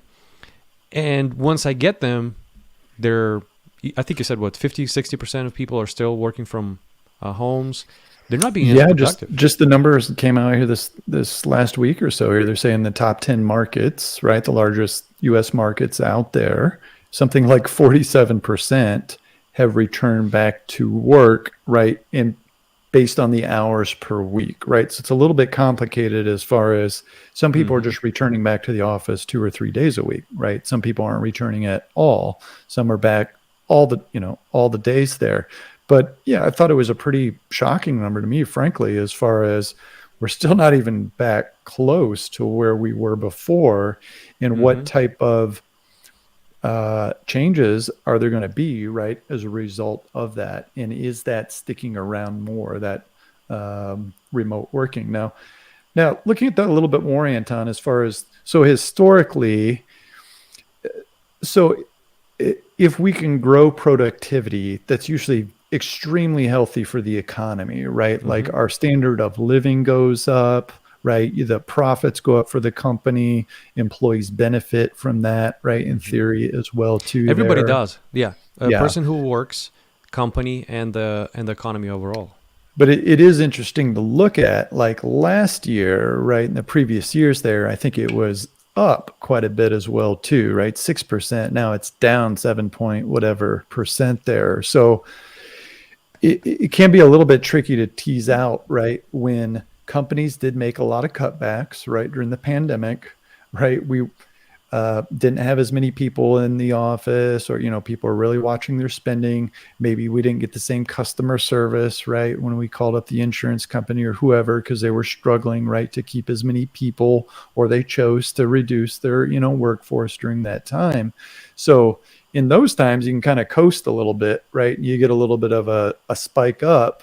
Speaker 1: And once I get them, I think you said, 50, 60% of people are still working from homes. They're not being as productive.
Speaker 2: just the numbers that came out here this last week or so here. They're saying the top 10 markets, right, the largest U.S. markets out there, something like 47% have returned back to work, right? And based on the hours per week, right? So it's a little bit complicated as far as some people are
Speaker 1: Mm-hmm.
Speaker 2: just returning back to the office 2 or 3 days a week, right? Some people aren't returning at all. Some are back all the days there. But yeah, I thought it was a pretty shocking number to me, frankly, as far as we're still not even back close to where we were before. And what
Speaker 1: Mm-hmm.
Speaker 2: type of changes are there going to be, right, as a result of that? And is that sticking around more, that remote working? Now, looking at that a little bit more, Anton, as far as so historically, so if we can grow productivity, that's usually extremely healthy for the economy, right?
Speaker 1: Mm-hmm.
Speaker 2: Like our standard of living goes up, right? The profits go up for the company, employees benefit from that, right? In
Speaker 1: Mm-hmm.
Speaker 2: theory as well too
Speaker 1: Everybody
Speaker 2: there.
Speaker 1: does. Yeah. A
Speaker 2: Yeah.
Speaker 1: person who works, company, and the economy overall.
Speaker 2: But it is interesting to look at, like last year, right? In the previous years there, I think it was up quite a bit as well too, right? 6%. Now it's down 7 point whatever percent there. So it can be a little bit tricky to tease out, right? When companies did make a lot of cutbacks, right, during the pandemic, right? We didn't have as many people in the office, or people are really watching their spending. Maybe we didn't get the same customer service, right, when we called up the insurance company or whoever, because they were struggling, right, to keep as many people, or they chose to reduce their workforce during that time. So in those times you can kind of coast a little bit, right? You get a little bit of a spike up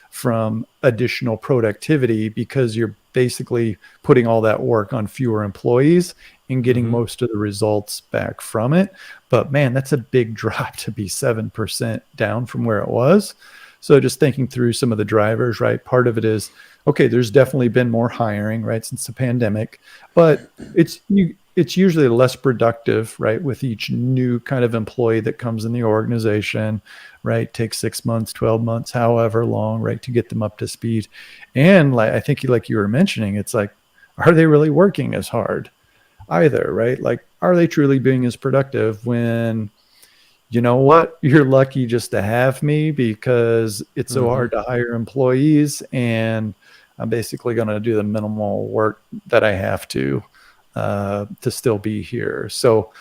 Speaker 2: from additional productivity because you're basically putting all that work on fewer employees and getting
Speaker 1: Mm-hmm.
Speaker 2: most of the results back from it. But man, that's a big drop to be 7% down from where it was. So just thinking through some of the drivers, right? Part of it is, okay, there's definitely been more hiring, right, since the pandemic, but it's usually less productive, right, with each new kind of employee that comes in the organization, right? Takes 6 months, 12 months, however long, right, to get them up to speed. And like I think like you were mentioning, it's like, are they really working as hard either, right? Like, are they truly being as productive when, you're lucky just to have me because it's so
Speaker 1: Mm-hmm.
Speaker 2: hard to hire employees, and I'm basically going to do the minimal work that I have to still be here. So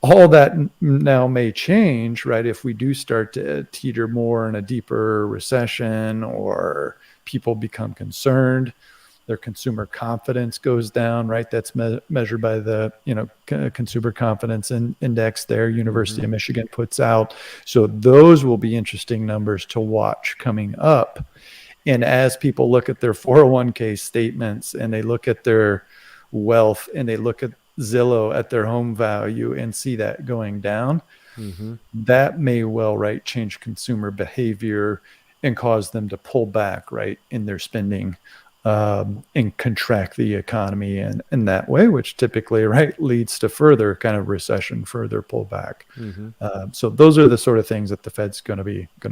Speaker 2: all that now may change, right? If we do start to teeter more in a deeper recession, or people become concerned, their consumer confidence goes down, right? That's measured by the consumer confidence index there,
Speaker 1: Mm-hmm.
Speaker 2: University of Michigan puts out. So those will be interesting numbers to watch coming up. And as people look at their 401k statements, and they look at their wealth, and they look at Zillow at their home value, and see that going down,
Speaker 1: Mm-hmm.
Speaker 2: that may well, right, change consumer behavior and cause them to pull back, right, in their spending, and contract the economy in that way, which typically, right, leads to further kind of recession, further pullback.
Speaker 1: Mm-hmm.
Speaker 2: So those are the sort of things that the Fed's going to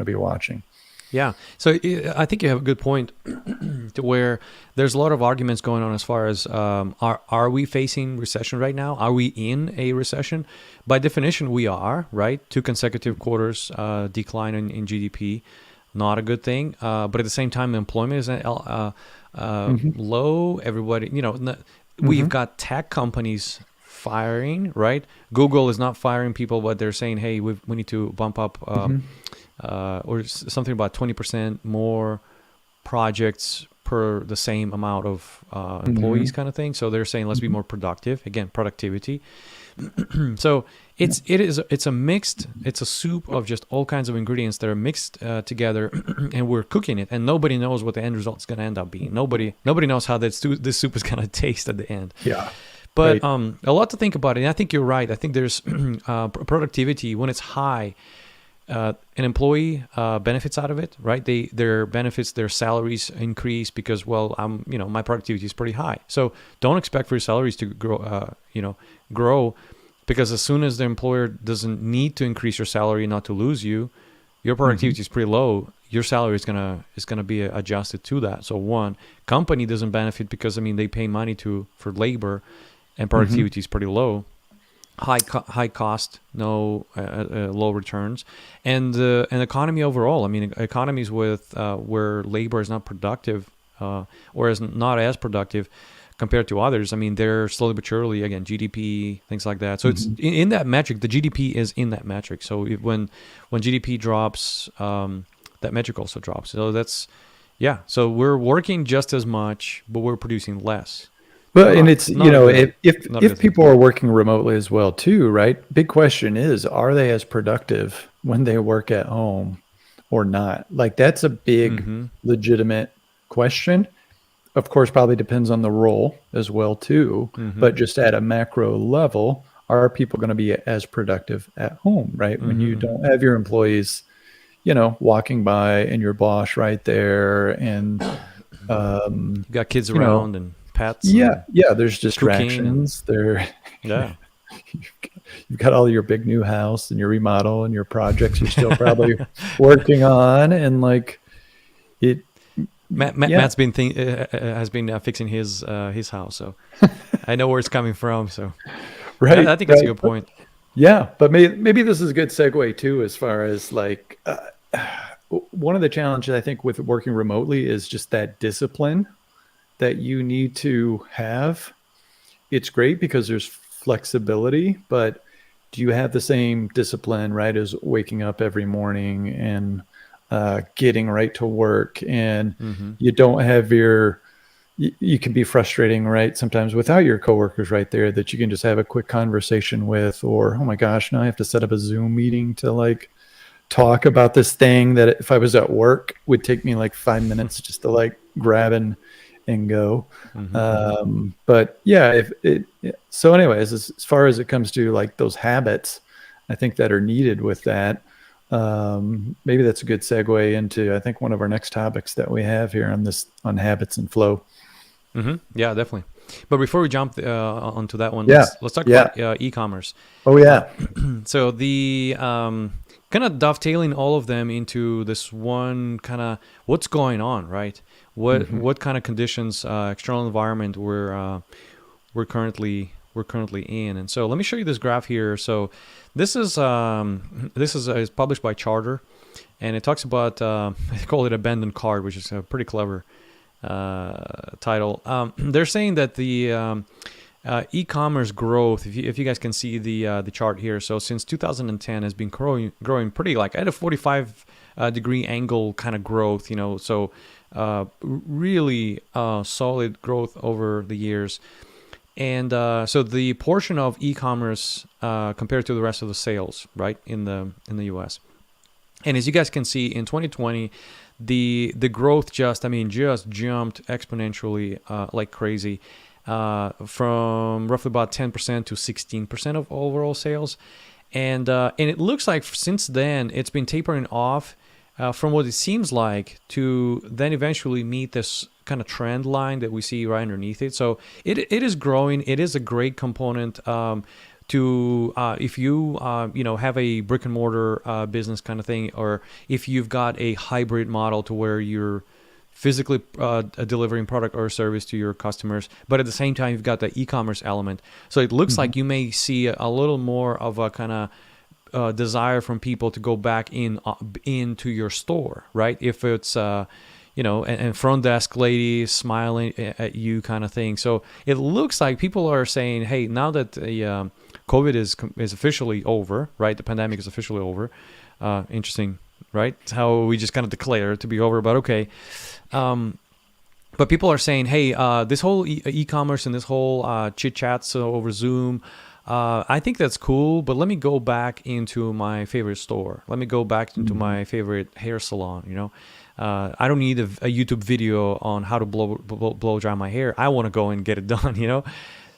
Speaker 2: be watching.
Speaker 1: Yeah. So I think you have a good point to where there's a lot of arguments going on as far as are we facing recession right now? Are we in a recession? By definition, we are, right? 2 consecutive quarters decline in GDP, not a good thing. But at the same time, employment is
Speaker 2: Mm-hmm.
Speaker 1: low. Everybody, we've
Speaker 2: Mm-hmm.
Speaker 1: got tech companies firing, right? Google is not firing people, but they're saying, hey, we need to bump up
Speaker 2: Mm-hmm.
Speaker 1: or something about 20% more projects per the same amount of
Speaker 2: Mm-hmm.
Speaker 1: employees, kind of thing. So they're saying let's be more productive. Again, productivity. So it's a soup of just all kinds of ingredients that are mixed together, and we're cooking it, and nobody knows what the end result is going to end up being. Nobody knows how this soup is going to taste at the end.
Speaker 2: Yeah.
Speaker 1: But
Speaker 2: Right.
Speaker 1: a lot to think about, and I think you're right. I think there's productivity when it's high. An employee benefits out of it, right? Their benefits, their salaries increase because, well, my productivity is pretty high. So don't expect for your salaries to grow, because as soon as the employer doesn't need to increase your salary not to lose you, your productivity is pretty low. Your salary is gonna be adjusted to that. So one, company doesn't benefit because they pay money for labor, and
Speaker 2: Mm-hmm.
Speaker 1: productivity is pretty low. high cost, no low returns, and an economy overall. I mean, economies with where labor is not productive or is not as productive compared to others. I mean, they're slowly but surely, again, GDP, things like that. So it's
Speaker 2: Mhm.
Speaker 1: in that metric. The GDP is in that metric. So when GDP drops, that metric also drops. So that's yeah. So we're working just as much, but we're producing less.
Speaker 2: But and
Speaker 1: Not
Speaker 2: it's
Speaker 1: not a good not a good
Speaker 2: if
Speaker 1: thing.
Speaker 2: people are working remotely as well too, right? Big question is, are they as productive when they work at home or not? Like that's a big
Speaker 1: Mm-hmm.
Speaker 2: legitimate question. Of course, probably depends on the role as well too.
Speaker 1: Mm-hmm.
Speaker 2: But just at a macro level, are people going to be as productive at home, right? When
Speaker 1: Mm-hmm.
Speaker 2: you
Speaker 1: Mm-hmm.
Speaker 2: don't have your employees, walking by and your boss right there, and um,
Speaker 1: You got kids
Speaker 2: you know,
Speaker 1: around and pets
Speaker 2: yeah,
Speaker 1: and
Speaker 2: yeah, there's
Speaker 1: cooking and
Speaker 2: distractions. There,
Speaker 1: yeah.
Speaker 2: you've got all your big new house and your remodel and your projects you're still probably working on, and like it, yeah,
Speaker 1: Matt's been has been fixing his house, so I know where it's coming from. So
Speaker 2: right,
Speaker 1: I think that's a
Speaker 2: right.
Speaker 1: good point.
Speaker 2: Yeah, but maybe this is a good segue too, as far as like one of the challenges I think with working remotely is just that discipline that you need to have. It's great because there's flexibility, but do you have the same discipline, right, as waking up every morning and getting right to work? And
Speaker 1: Mm-hmm.
Speaker 2: you don't have you can be frustrating, right? Sometimes without your coworkers right there that you can just have a quick conversation with, or, oh my gosh, now I have to set up a Zoom meeting to like talk about this thing that if I was at work would take me like 5 minutes just to like grab and go.
Speaker 1: Mm-hmm. Mm-hmm.
Speaker 2: But yeah, so anyways, as far as it comes to like those habits, I think that are needed with that. Maybe that's a good segue into, I think, one of our next topics that we have here on habits and flow.
Speaker 1: Mm-hmm. Yeah, definitely. But before we jump onto that one,
Speaker 2: Yeah.
Speaker 1: let's talk
Speaker 2: Yeah.
Speaker 1: about e-commerce.
Speaker 2: Oh
Speaker 1: Uh,
Speaker 2: yeah.
Speaker 1: so the kind of dovetailing all of them into this one kind of what's going on, right?
Speaker 2: Hmm.
Speaker 1: What kind of conditions, external environment we're currently in. And so let me show you this graph here. So this is published by Charter, and it talks about they call it abandoned cart, which is a pretty clever title. They're saying that the e-commerce growth, if you guys can see the chart here, so since 2010 has been growing pretty like at a 45 degree angle kind of growth, so really solid growth over the years. And so the portion of e-commerce compared to the rest of the sales, right, in the U.S. And as you guys can see, in 2020, the growth just jumped exponentially like crazy, from roughly about 10% to 16% of overall sales, and it looks like since then it's been tapering off from what it seems like to then eventually meet this kind of trend line that we see right underneath it. So it is growing. It is a great component to if you have a brick and mortar business kind of thing, or if you've got a hybrid model to where you're physically delivering product or service to your customers, but at the same time you've got the e-commerce element. So it looks
Speaker 2: Hmm.
Speaker 1: like you may see a little more of a kind of desire from people to go back into your store, right? If it's and front desk lady smiling at you kind of thing. So it looks like people are saying, hey, now that the COVID is officially over, right? The pandemic is officially over. Interesting, right? It's how we just kind of declare it to be over, but okay. Um, but people are saying, hey, this whole e-commerce and this whole chit chats over Zoom, I think that's cool, but let me go back into my favorite store. Let me go back into
Speaker 2: Hmm.
Speaker 1: my favorite hair salon. I don't need a YouTube video on how to blow dry my hair. I want to go and get it done.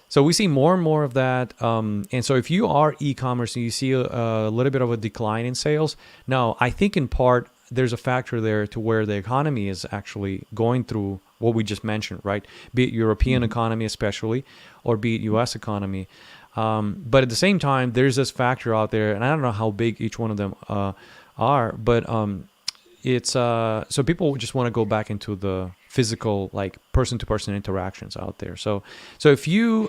Speaker 1: So we see more and more of that. And so if you are e-commerce and you see a little bit of a decline in sales, now I think in part there's a factor there to where the economy is actually going through what we just mentioned, right? Be it European
Speaker 2: Hmm.
Speaker 1: economy especially, or be it U.S. economy. But at the same time, there's this factor out there, and I don't know how big each one of them are, but it's so people just want to go back into the physical, like person to person interactions out there. So if you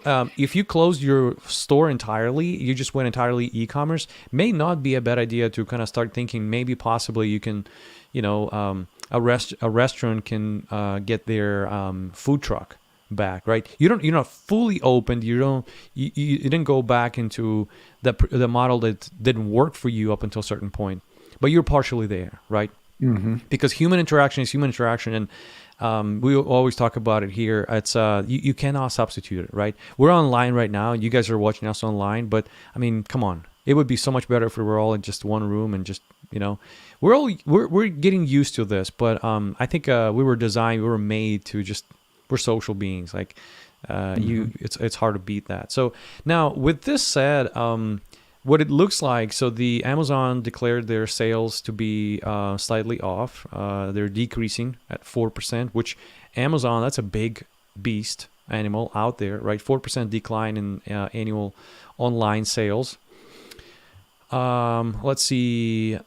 Speaker 1: close your store entirely, you just went entirely e-commerce, may not be a bad idea to kind of start thinking maybe possibly you can, a restaurant can get their food truck back, right? You're not fully opened. You didn't go back into the model that didn't work for you up until a certain point, but you're partially there, right? Because human interaction is human interaction, and we always talk about it here. It's you cannot substitute it, right? We're online right now. You guys are watching us online, but I mean, come on. It would be so much better if we were all in just one room and just, we're getting used to this. But I think we were made to just, we're social beings. Like it's hard to beat that. So now with this said, what it looks like, so the Amazon declared their sales to be slightly off. They're decreasing at 4%, which Amazon, that's a big beast animal out there, right? 4% decline in annual online sales. Let's see.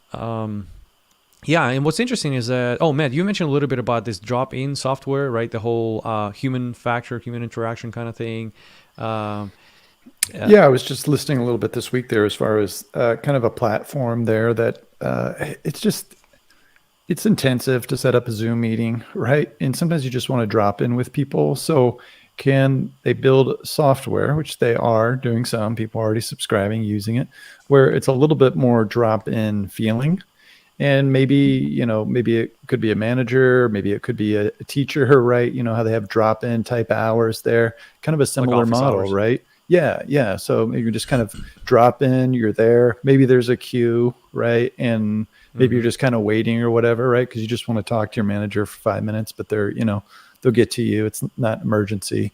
Speaker 1: Yeah, and what's interesting is that, Matt, you mentioned a little bit about this drop-in software, right? The whole human factor, human interaction kind of thing.
Speaker 2: Yeah, I was just listening a little bit this week there as far as kind of a platform there that it's intensive to set up a Zoom meeting, right? And sometimes you just want to drop in with people. So can they build software, which they are doing, some people already subscribing, using it, where it's a little bit more drop-in feeling? And maybe it could be a manager, maybe it could be a teacher, right? You know how they have drop-in type hours there, kind of a similar model, hours. Right? Yeah. So maybe you just kind of drop in, you're there. Maybe there's a queue, right? And maybe you're just kind of waiting or whatever, right? Because you just want to talk to your manager for 5 minutes, but they'll get to you. It's not an emergency.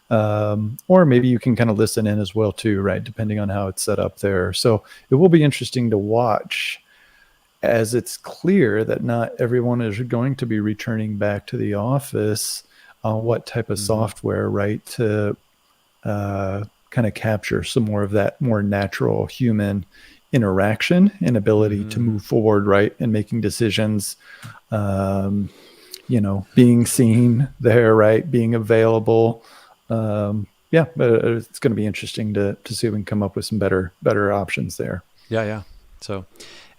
Speaker 2: Or maybe you can kind of listen in as well too, right? Depending on how it's set up there. So it will be interesting to watch, as it's clear that not everyone is going to be returning back to the office on what type of software, right, to kind of capture some more of that more natural human interaction and ability to move forward, right, and making decisions, being seen there, right, being available. But it's going to be interesting to see if we can come up with some better options there.
Speaker 1: Yeah. So,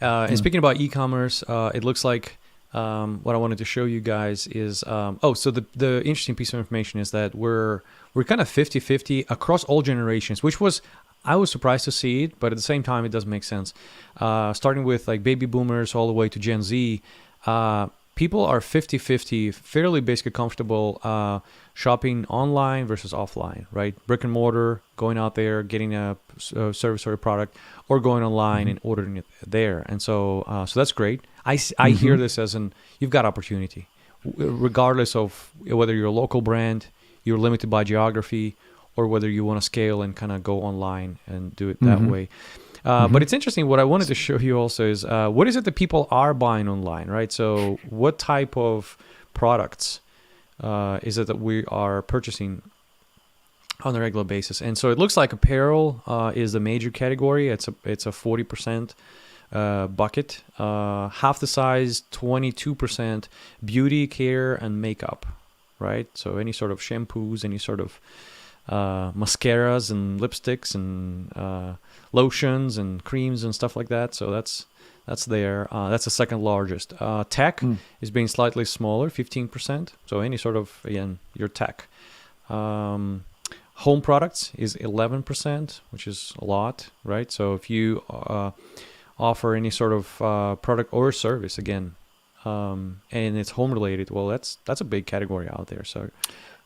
Speaker 1: and speaking about e-commerce, it looks like what I wanted to show you guys is, so the interesting piece of information is that we're kind of 50-50 across all generations, which I was surprised to see it, but at the same time, it does make sense. Starting with like baby boomers all the way to Gen Z, people are 50-50, fairly basically comfortable shopping online versus offline, right? Brick and mortar, going out there, getting a service or a product, or going online and ordering it there. And so that's great. I hear this as you've got opportunity, regardless of whether you're a local brand, you're limited by geography, or whether you want to scale and kind of go online and do it that way. But it's interesting. What I wanted to show you also is what is it that people are buying online, right? So what type of products is it that we are purchasing on a regular basis? And so it looks like apparel is the major category. It's a 40% bucket. Half the size, 22%, beauty, care, and makeup, right? So any sort of shampoos, any sort of mascaras and lipsticks and lotions and creams and stuff like that. So that's there. That's the second largest. Tech is being slightly smaller, 15%. So any sort of, again, your tech. Home products is 11%, which is a lot, right? So if you offer any sort of product or service, again, and it's home related, well, that's a big category out there. So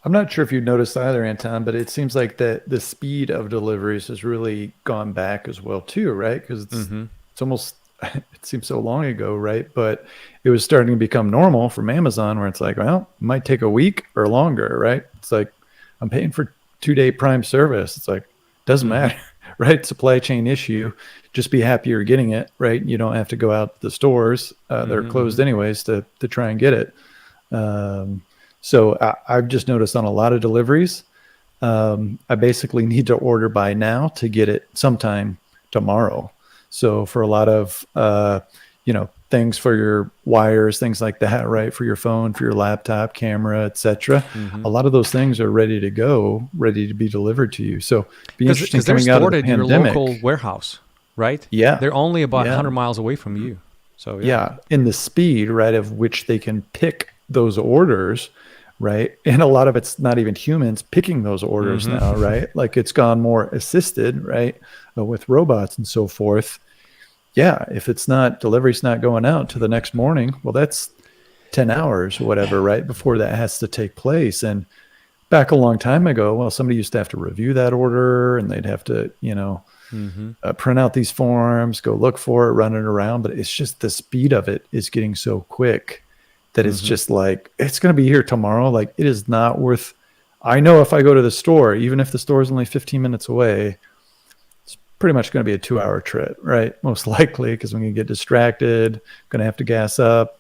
Speaker 2: I'm not sure if you noticed either, Anton, but it seems like the speed of deliveries has really gone back as well too, right? Because it's almost, it seems so long ago, right? But it was starting to become normal from Amazon, where it's like, well, it might take a week or longer, right? It's like, I'm paying for 2-day Prime service. It's like, doesn't matter, right? Supply chain issue. Just be happy you're getting it, right? You don't have to go out to the stores. They're closed anyways to try and get it. So I've just noticed on a lot of deliveries, I basically need to order by now to get it sometime tomorrow. So for a lot of, things for your wires, things like that, right? For your phone, for your laptop, camera, etc.
Speaker 1: Mm-hmm.
Speaker 2: A lot of those things are ready to go, ready to be delivered to you. So be interesting
Speaker 1: Because they're
Speaker 2: coming out of
Speaker 1: stored
Speaker 2: the
Speaker 1: at your local
Speaker 2: pandemic.
Speaker 1: warehouse, right?
Speaker 2: Yeah.
Speaker 1: They're only about
Speaker 2: Yeah.
Speaker 1: 100 miles away from you. So yeah.
Speaker 2: Yeah. In the speed, right, of which they can pick those orders, right? And a lot of it's not even humans picking those orders now,
Speaker 1: Mm-hmm.
Speaker 2: right? Like it's gone more assisted, right? With robots and so forth. Yeah. If it's not, delivery's not going out to the next morning, well, that's 10 hours or whatever, right? Before that has to take place. And back a long time ago, well, somebody used to have to review that order and they'd have to,
Speaker 1: Mm-hmm.
Speaker 2: print out these forms, go look for it, run it around. But it's just the speed of it is getting so quick that it's
Speaker 1: Mm-hmm.
Speaker 2: just like, it's going to be here tomorrow. Like it is not worth, I know if I go to the store, even if the store is only 15 minutes away, it's pretty much going to be a 2-hour trip, right? Most likely, because I'm going to get distracted, going to have to gas up,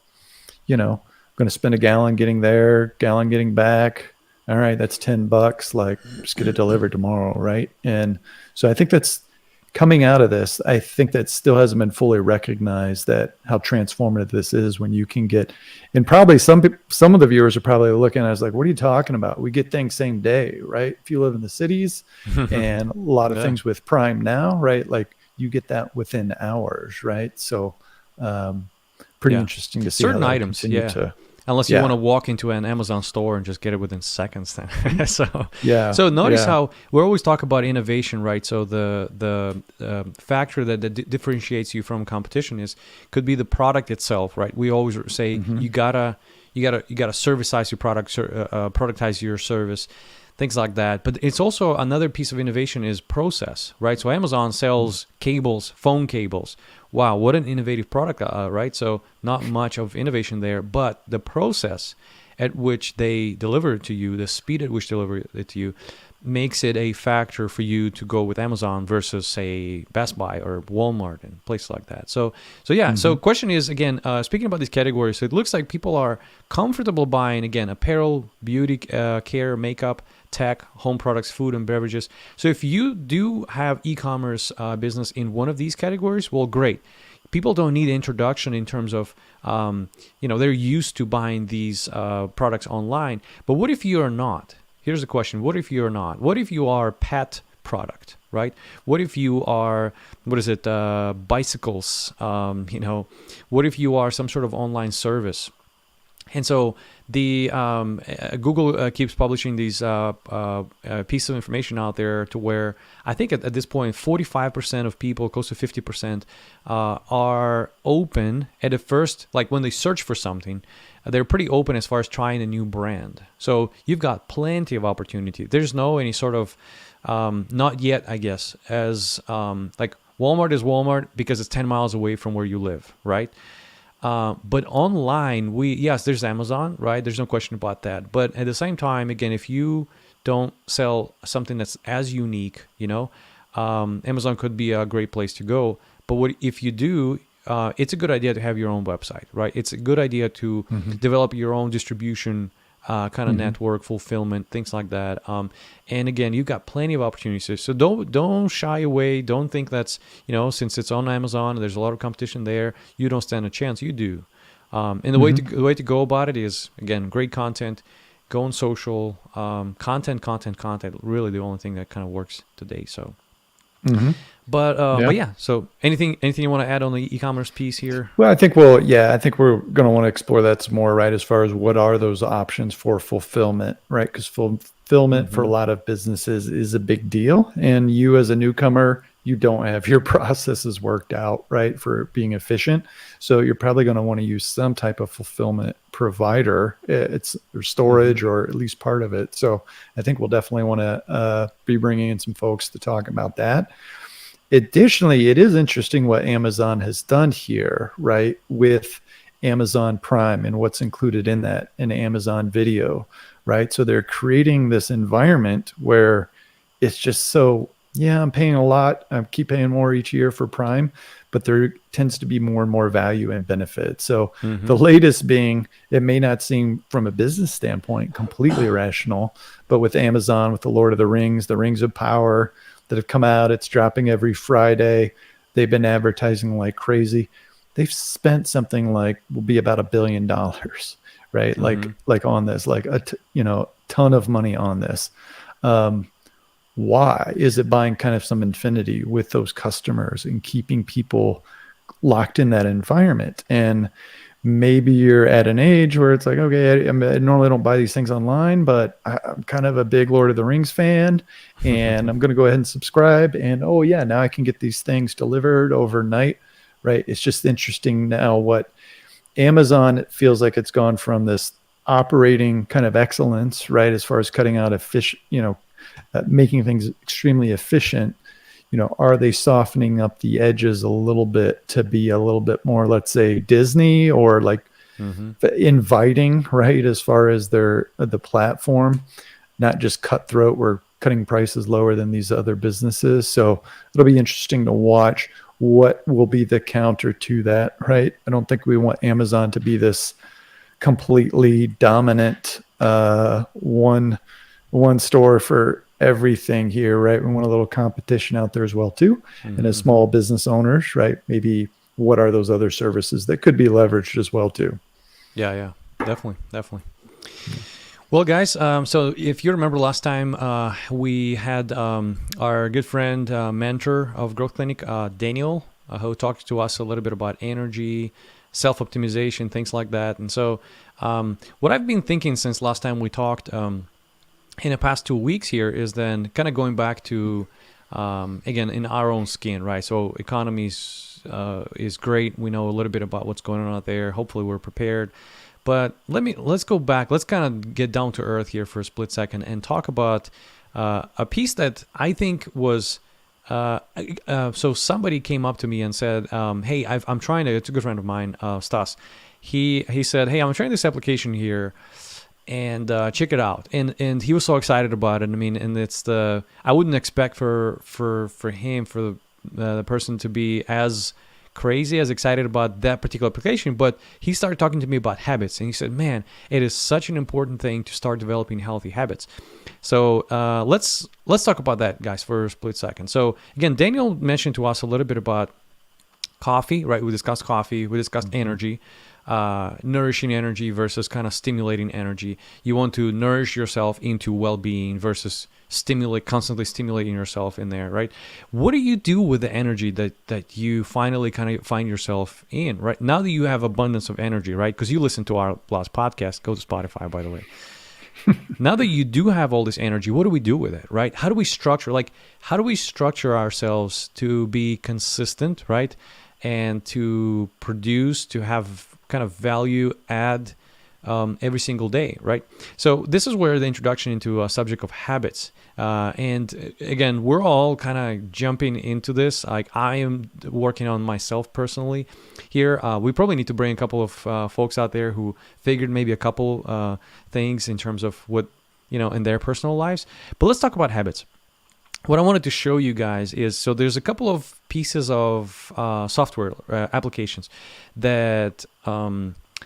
Speaker 2: going to spend a gallon getting there, gallon getting back. All right, that's $10. Like, just get it delivered tomorrow, right? And so I think that's coming out of this. I think that still hasn't been fully recognized that how transformative this is when you can get. And probably some of the viewers are probably looking at us like, "What are you talking about? We get things same day, right? If you live in the cities, and a lot of
Speaker 1: Yeah.
Speaker 2: things with Prime now, right? Like you get that within hours, right? So, pretty
Speaker 1: Yeah.
Speaker 2: interesting to see how
Speaker 1: Certain
Speaker 2: that'll
Speaker 1: items,
Speaker 2: continue
Speaker 1: yeah.
Speaker 2: to.
Speaker 1: Unless you want
Speaker 2: Yeah.
Speaker 1: to walk into an Amazon store and just get it within seconds, then. so,
Speaker 2: Yeah.
Speaker 1: so notice
Speaker 2: Yeah.
Speaker 1: how we always talk about innovation, right? So the factor that differentiates you from competition could be the product itself, right? We always say
Speaker 2: Mhm.
Speaker 1: you gotta servicize your product, productize your service, things like that. But it's also another piece of innovation is process, right? So Amazon sells cables, phone cables. Wow, what an innovative product, right? So not much of innovation there, but the process at which they deliver it to you, the speed at which they deliver it to you, makes it a factor for you to go with Amazon versus, say, Best Buy or Walmart and places like that. So yeah. So question is, again, speaking about these categories, so it looks like people are comfortable buying, again, apparel, beauty care, makeup, tech, home products, food and beverages. So if you do have e-commerce business in one of these categories, well, great. People don't need introduction in terms of, they're used to buying these products online. But what if you are not? Here's the question. What if you're not? What if you are pet product, right? What if you are, bicycles? What if you are some sort of online service? And so the Google keeps publishing these pieces of information out there to where I think at this point 45% of people, close to 50%, are open at the first, like when they search for something, they're pretty open as far as trying a new brand. So you've got plenty of opportunity. There's no any sort of, not yet, I guess, as like Walmart is Walmart because it's 10 miles away from where you live, right? But online, yes, there's Amazon, right? There's no question about that. But at the same time, again, if you don't sell something that's as unique, Amazon could be a great place to go. But if you do, it's a good idea to have your own website, right? It's a good idea to develop your own distribution kind of network, fulfillment, things like that. And again, you've got plenty of opportunities. So don't shy away. Don't think that's, since it's on Amazon and there's a lot of competition there, you don't stand a chance. You do. And the way to go about it is, again, great content. Go on social. Content. Really the only thing that kind of works today. So. But yeah. So anything you want to add on the e-commerce piece here?
Speaker 2: Well, I think we're going to want to explore that some more, right? As far as what are those options for fulfillment, right? Because fulfillment for a lot of businesses is a big deal. And you as a newcomer, you don't have your processes worked out, right? For being efficient. So you're probably going to want to use some type of fulfillment provider. It's or storage or at least part of it. So I think we'll definitely want to be bringing in some folks to talk about that. Additionally, it is interesting what Amazon has done here, right, with Amazon Prime and what's included in that, in Amazon Video, right? So they're creating this environment where it's just so, yeah, I'm paying a lot. I keep paying more each year for Prime, but there tends to be more and more value and benefit. So the latest being, it may not seem from a business standpoint completely irrational, but with Amazon, with the Lord of the Rings of Power, that have come out. It's dropping every Friday. They've been advertising like crazy. they've spent something like will be about $1 billion, right?
Speaker 1: Mm-hmm.
Speaker 2: Like on this, like ton of money on this. Why is it buying kind of some infinity with those customers and keeping people locked in that environment? And maybe you're at an age where it's like, okay, I normally don't buy these things online, but I'm kind of a big Lord of the Rings fan, and I'm going to go ahead and subscribe. And oh yeah, now I can get these things delivered overnight, right? It's just interesting now what Amazon, it feels like it's gone from this operating kind of excellence, right, as far as cutting out making things extremely efficient. Are they softening up the edges a little bit to be a little bit more, let's say, Disney, or like
Speaker 1: Mm-hmm.
Speaker 2: inviting, right, as far as the platform, not just cutthroat, we're cutting prices lower than these other businesses. So it'll be interesting to watch what will be the counter to that, right? I don't think we want Amazon to be this completely dominant one store for everything here, right? We want a little competition out there as well too. And as
Speaker 1: Mm-hmm.
Speaker 2: small business owners, right, maybe what are those other services that could be leveraged as well too?
Speaker 1: Yeah, definitely, definitely. Well, guys, so if you remember last time, we had our good friend, mentor of Growth Clinic, Daniel, who talked to us a little bit about energy, self-optimization, things like that. And so what I've been thinking since last time we talked in the past 2 weeks here is then kind of going back to, again, in our own skin, right? So economies is great. We know a little bit about what's going on out there. Hopefully we're prepared. But let's go back. Let's kind of get down to earth here for a split second and talk about a piece that I think was. So somebody came up to me and said, "Hey, I'm trying to." It's a good friend of mine, Stas. He said, "Hey, I'm trying this application here, and check it out." And he was so excited about it. I mean, and I wouldn't expect for the person to be as crazy, as excited about that particular application, but he started talking to me about habits, and he said, man, it is such an important thing to start developing healthy habits. So let's talk about that, guys, for a split second. So again, Daniel mentioned to us a little bit about coffee, right? We discussed coffee, we discussed energy, nourishing energy versus kind of stimulating energy. You want to nourish yourself into well-being versus constantly stimulating yourself in there, right? What do you do with the energy that you finally kind of find yourself in, right? Now that you have abundance of energy, right? Because you listen to our last podcast, go to Spotify, by the way. Now that you do have all this energy, what do we do with it, right? How do we structure ourselves to be consistent, right? And to produce, to have kind of value add every single day, right? So this is where the introduction into a subject of habits. And again, we're all kind of jumping into this. Like I am working on myself personally here. We probably need to bring a couple of folks out there who figured maybe a couple things in terms of what, in their personal lives. But let's talk about habits. What I wanted to show you guys is, so there's a couple of pieces of software applications that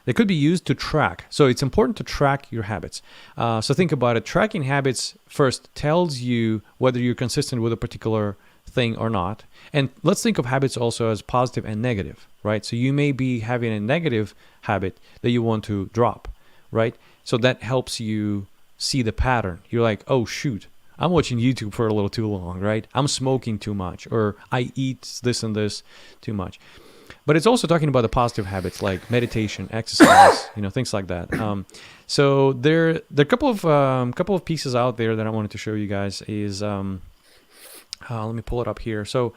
Speaker 1: they could be used to track. So it's important to track your habits. So think about it. Tracking habits first tells you whether you're consistent with a particular thing or not. And let's think of habits also as positive and negative, right? So you may be having a negative habit that you want to drop, right? So that helps you see the pattern. You're like, oh, shoot, I'm watching YouTube for a little too long, right? I'm smoking too much, or I eat this and this too much. But it's also talking about the positive habits like meditation, exercise, things like that. So there are a couple of pieces out there that I wanted to show you guys. Is let me pull it up here. So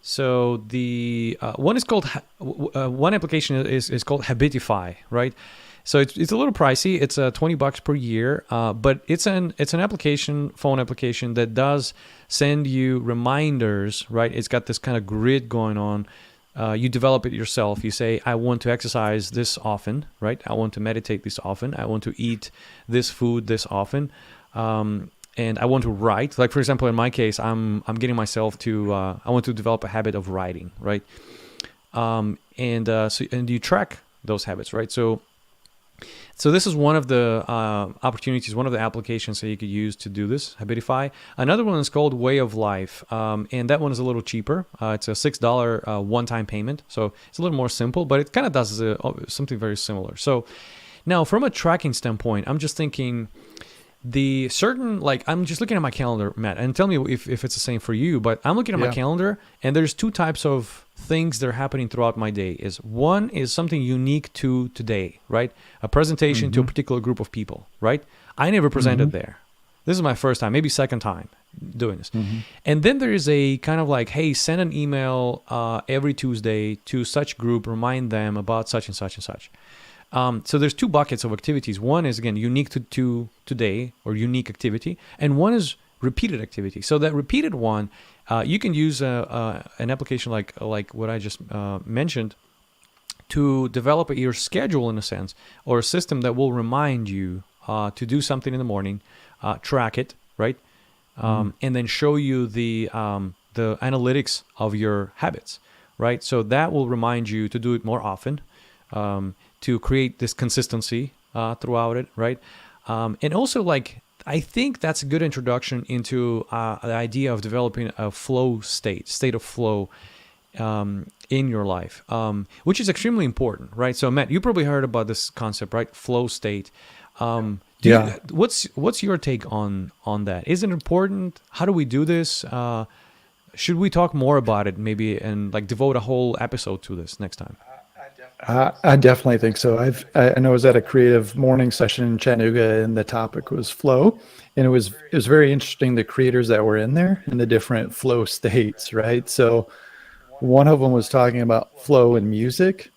Speaker 1: so the one is called one application is called Habitify, right? So it's a little pricey. It's $20 per year, but it's an phone application that does send you reminders, right? It's got this kind of grid going on. You develop it yourself. You say, I want to exercise this often, right? I want to meditate this often. I want to eat this food this often, and I want to write. Like for example, in my case, I'm getting myself to I want to develop a habit of writing, right? And you track those habits, right? So So this is one of the opportunities, one of the applications that you could use to do this, Habitify. Another one is called Way of Life, and that one is a little cheaper. It's a $6 one-time payment, so it's a little more simple, but it kind of does something very similar. So now, from a tracking standpoint, I'm just thinking I'm just looking at my calendar, Matt, and tell me if it's the same for you, but I'm looking at my calendar, and there's two types of things that are happening throughout my day. One is something unique to today, right? A presentation to a particular group of people, right? I never presented there. This is my first time, maybe second time doing this. And then there is a kind of like, hey, send an email every Tuesday to such group, remind them about such and such and such. So there's two buckets of activities. One is, again, unique to today, or unique activity, and one is repeated activity. So that repeated one, you can use an application like what I just mentioned to develop your schedule, in a sense, or a system that will remind you to do something in the morning, track it, right, and then show you the analytics of your habits, right? So that will remind you to do it more often. To create this consistency throughout it, right? And also, like, I think that's a good introduction into the idea of developing a flow state of flow in your life, which is extremely important, right? So, Matt, you probably heard about this concept, right? Flow state. What's your take on that? Is it important? How do we do this? Should we talk more about it, maybe, and like devote a whole episode to this next time?
Speaker 2: I definitely think so. I know I was at a creative morning session in Chattanooga, and the topic was flow, and it was very interesting, the creators that were in there and the different flow states, right? So one of them was talking about flow in music.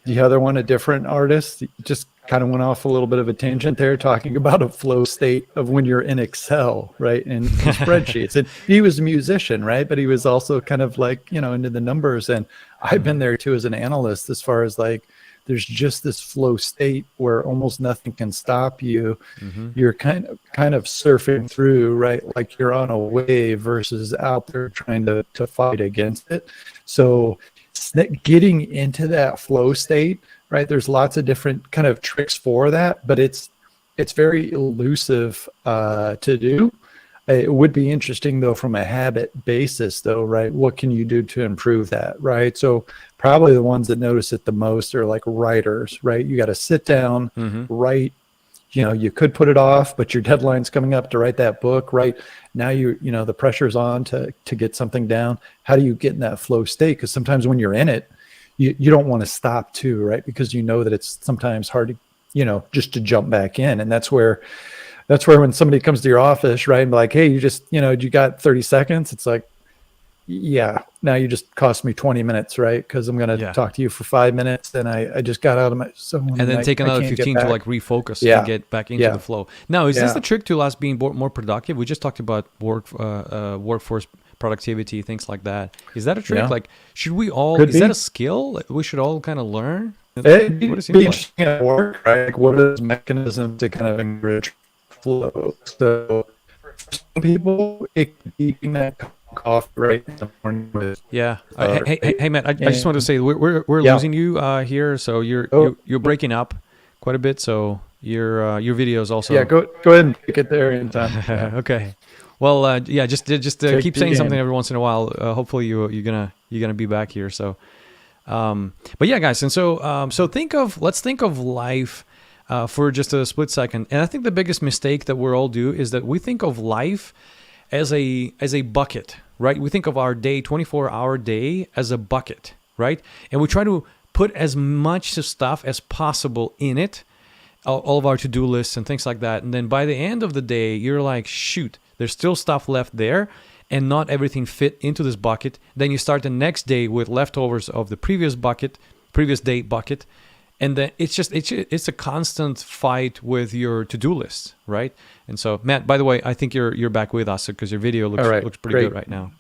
Speaker 2: The other one, a different artist, just kind of went off a little bit of a tangent there, talking about a flow state of when you're in Excel, right, in spreadsheets. And he was a musician, right, but he was also kind of like, into the numbers. And I've been there too as an analyst, as far as like, there's just this flow state where almost nothing can stop you. You're kind of surfing through, right, like you're on a wave versus out there trying to fight against it. So getting into that flow state, right, there's lots of different kind of tricks for that, but it's very elusive to do. It would be interesting, though, from a habit basis, though, right? What can you do to improve that, right? So probably the ones that notice it the most are like writers, right? You got to sit down, write. You could put it off, but your deadline's coming up to write that book, right? Now the pressure's on to get something down. How do you get in that flow state? Because sometimes when you're in it, you don't want to stop too, right? Because you know that it's sometimes hard to, just to jump back in. And that's where when somebody comes to your office, right, and be like, hey, you got 30 seconds. It's like, yeah, now you just cost me 20 minutes, right? Because I'm going to talk to you for 5 minutes. And I just got out of my zone.
Speaker 1: And then take another 15 to like refocus and get back into the flow. Now, is this the trick to us being more productive? We just talked about workforce productivity, things like that. Is that a trick? Like, should we all, is that a skill that we should all kind of learn?
Speaker 2: It'd be interesting at work, right? Like, what are those mechanisms to kind of encourage flow? So for some people, it could be that coffee right in the morning with
Speaker 1: hey Matt, I just want to say we're losing you here, so you're breaking up quite a bit, so your video is also
Speaker 2: go ahead and pick it there in time.
Speaker 1: Okay, well just keep saying something every once in a while. Hopefully you're gonna be back here. So but yeah, guys, and so let's think of life for just a split second. And I think the biggest mistake that we all do is that we think of life as a bucket, right? We think of our day, 24-hour day, as a bucket, right? And we try to put as much stuff as possible in it, all of our to-do lists and things like that. And then by the end of the day, you're like, shoot, there's still stuff left there, and not everything fit into this bucket. Then you start the next day with leftovers of the previous day bucket. And then it's a constant fight with your to-do list, right? And so, Matt, by the way, I think you're back with us because your video looks pretty good right now.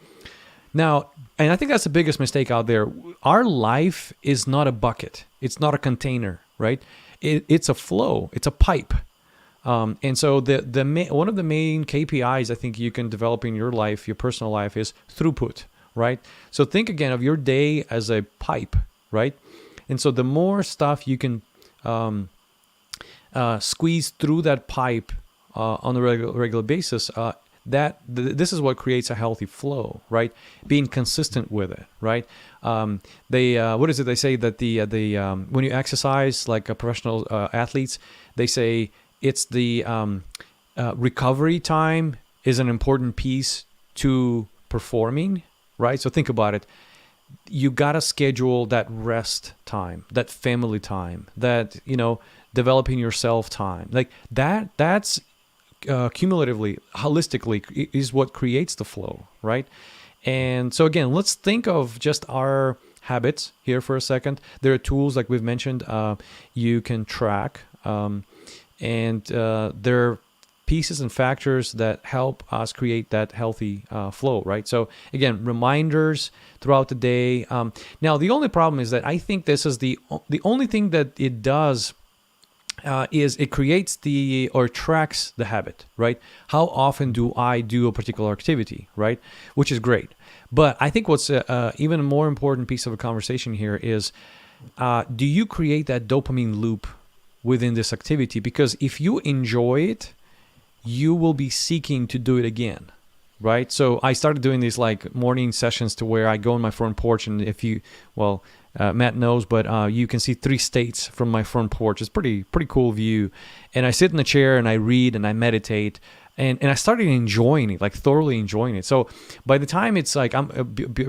Speaker 1: Now, and I think that's the biggest mistake out there. Our life is not a bucket. It's not a container, right? It's a flow. It's a pipe. And so one of the main KPIs I think you can develop in your life, your personal life, is throughput, right? So think again of your day as a pipe, right? And so the more stuff you can squeeze through that pipe on a regular basis, this is what creates a healthy flow, right? Being consistent with it, right? They what is it? They say that the when you exercise like a professional athletes, they say it's the recovery time is an important piece to performing, right? So think about it. You gotta schedule that rest time, that family time, that developing yourself time, like that. That's cumulatively, holistically, is what creates the flow, right? And so again, let's think of just our habits here for a second. There are tools like we've mentioned you can track, and there are pieces and factors that help us create that healthy flow, right? So again, reminders throughout the day. Now, the only problem is that I think this is the only thing that it does is it creates or tracks the habit, right? How often do I do a particular activity, right? Which is great. But I think what's even a more important piece of a conversation here is, do you create that dopamine loop within this activity? Because if you enjoy it, you will be seeking to do it again, right? So I started doing these like morning sessions to where I go on my front porch, and Matt knows, but you can see 3 states from my front porch. It's pretty cool view. And I sit in the chair and I read and I meditate, and I started enjoying it, like thoroughly enjoying it. So by the time it's like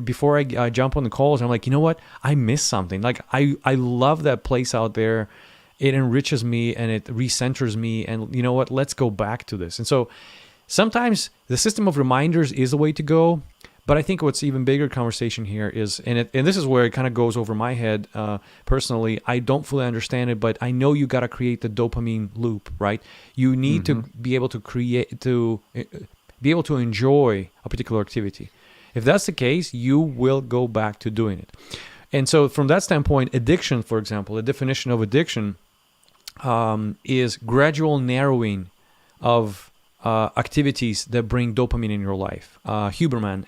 Speaker 1: before I jump on the calls, I'm like, you know what? I missed something. Like I love that place out there. It enriches me and it recenters me. And you know what? Let's go back to this. And so sometimes the system of reminders is the way to go. But I think what's even bigger conversation here is, and this is where it kind of goes over my head personally. I don't fully understand it, but I know you got to create the dopamine loop, right? You need to be able to be able to enjoy a particular activity. If that's the case, you will go back to doing it. And so from that standpoint, addiction, for example, the definition of addiction is gradual narrowing of activities that bring dopamine in your life. Huberman,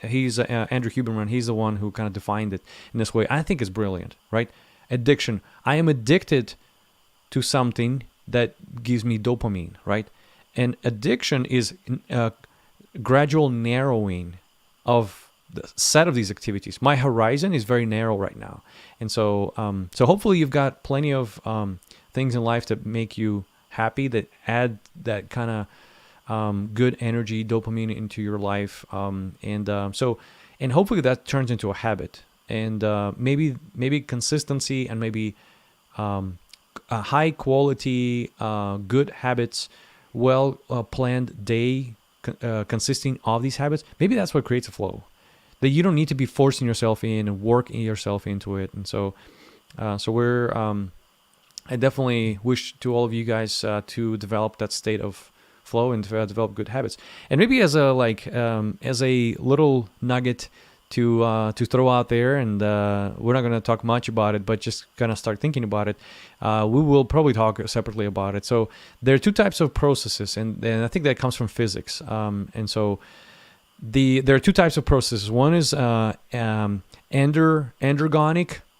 Speaker 1: Andrew Huberman, he's the one who kind of defined it in this way. I think it's brilliant, right? Addiction. I am addicted to something that gives me dopamine, right? And addiction is gradual narrowing of the set of these activities. My horizon is very narrow right now. And so hopefully you've got plenty of things in life that make you happy, that add that kind of good energy, dopamine into your life. And hopefully that turns into a habit. And maybe consistency and maybe a high quality, good habits, well planned day consisting of these habits. Maybe that's what creates a flow. That you don't need to be forcing yourself in and working yourself into it. And so I definitely wish to all of you guys to develop that state of flow and to develop good habits. And maybe as a little nugget to throw out there, and we're not going to talk much about it, but just kind of start thinking about it. We will probably talk separately about it. So there are 2 types of processes, and I think that comes from physics. And so there are 2 types of processes. One is endergonic,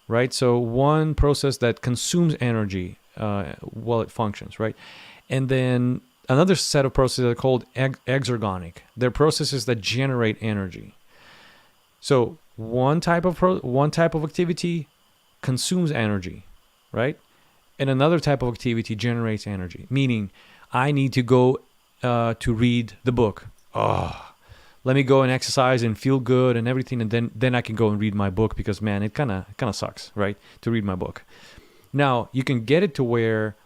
Speaker 1: right? So one process that consumes energy while it functions, right? And then another set of processes are called exergonic. They're processes that generate energy. So one type of activity consumes energy, right? And another type of activity generates energy. Meaning, I need to go to read the book. Let me go and exercise and feel good and everything, and then I can go and read my book, because man, it kind of sucks, right, to read my book. Now you can get it to where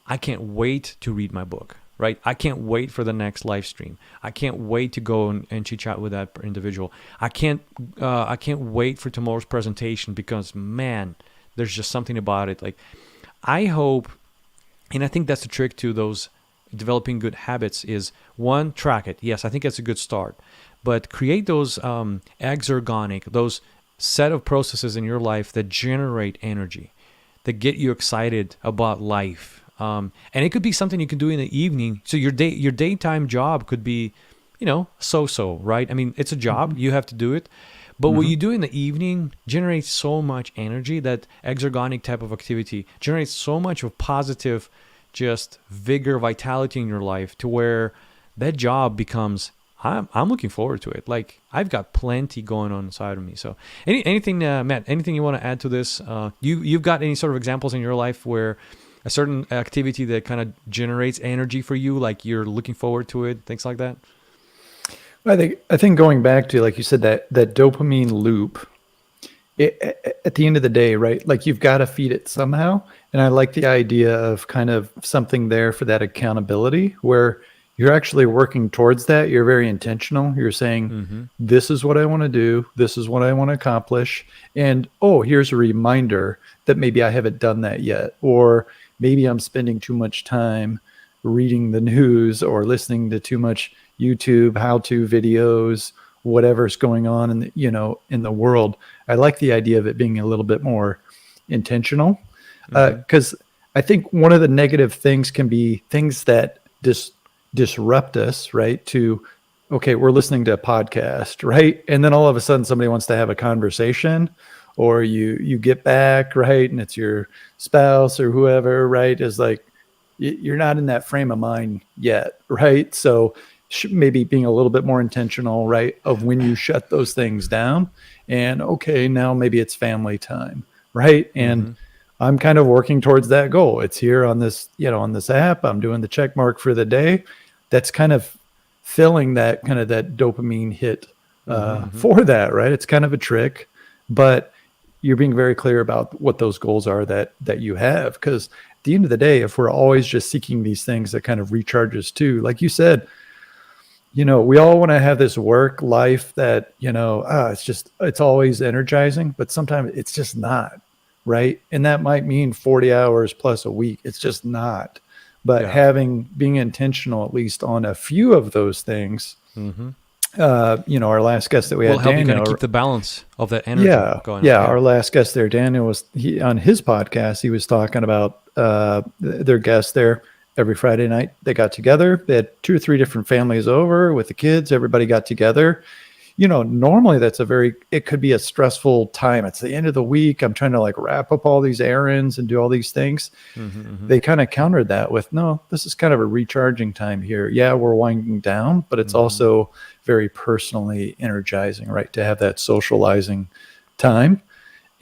Speaker 1: I can't wait to read my book, right? I can't wait for the next live stream. I can't wait to go and chit chat with that individual. I can't wait for tomorrow's presentation, because man, there's just something about it. Like, I hope, and I think that's the trick to those developing good habits is, one, track it. Yes, I think that's a good start. But create those exergonic, those set of processes in your life that generate energy, that get you excited about life. And it could be something you can do in the evening. So your daytime job could be, so-so, right? I mean, it's a job. You have to do it. But what you do in the evening generates so much energy. That exergonic type of activity generates so much of positive just vigor, vitality in your life to where that job becomes, I'm looking forward to it. Like I've got plenty going on inside of me. So anything, Matt, anything you want to add to this? You've got any sort of examples in your life where a certain activity that kind of generates energy for you, like you're looking forward to it, things like that?
Speaker 2: I think going back to, like you said, that dopamine loop, at the end of the day, right? Like you've got to feed it somehow. And I like the idea of kind of something there for that accountability where you're actually working towards that. You're very intentional. You're saying,
Speaker 1: Mm-hmm.
Speaker 2: this is what I want to do. This is what I want to accomplish. And oh, here's a reminder that maybe I haven't done that yet. Or maybe I'm spending too much time reading the news or listening to too much YouTube how-to videos, whatever's going on in in the world. I like the idea of it being a little bit more intentional,
Speaker 1: Mm-hmm.
Speaker 2: because I think one of the negative things can be things that disrupt us, right? Okay, we're listening to a podcast, right? And then all of a sudden somebody wants to have a conversation, or you get back, right? And it's your spouse or whoever, right? Is like, you're not in that frame of mind yet, right? So maybe being a little bit more intentional, right, of when you shut those things down. And okay, now maybe it's family time, right? And
Speaker 1: Mm-hmm.
Speaker 2: I'm kind of working towards that goal. It's here on this, on this app. I'm doing the check mark for the day. That's kind of filling that kind of that dopamine hit
Speaker 1: Mm-hmm.
Speaker 2: for that, right? It's kind of a trick, but you're being very clear about what those goals are that you have. Because at the end of the day, if we're always just seeking these things that kind of recharge us too, like you said, we all want to have this work life that, it's always energizing, but sometimes it's just not, right? And that might mean 40 hours plus a week. It's just not. But
Speaker 1: Yeah.
Speaker 2: being intentional, at least on a few of those things,
Speaker 1: Mm-hmm.
Speaker 2: our last guest that we
Speaker 1: Will
Speaker 2: had,
Speaker 1: help you kind of
Speaker 2: Daniel,
Speaker 1: keep the balance of that energy
Speaker 2: yeah,
Speaker 1: going on.
Speaker 2: yeah,
Speaker 1: Yeah.
Speaker 2: our last guest there, Daniel, on his podcast, he was talking about their guests there. Every Friday night they got together. They had 2 or 3 different families over with the kids. Everybody got together. Normally it could be a stressful time. It's the end of the week. I'm trying to like wrap up all these errands and do all these things.
Speaker 1: Mm-hmm. Mm-hmm.
Speaker 2: They kind of countered that with, no, this is kind of a recharging time here. Yeah, we're winding down, but it's
Speaker 1: Mm-hmm.
Speaker 2: also very personally energizing, right? To have that socializing time.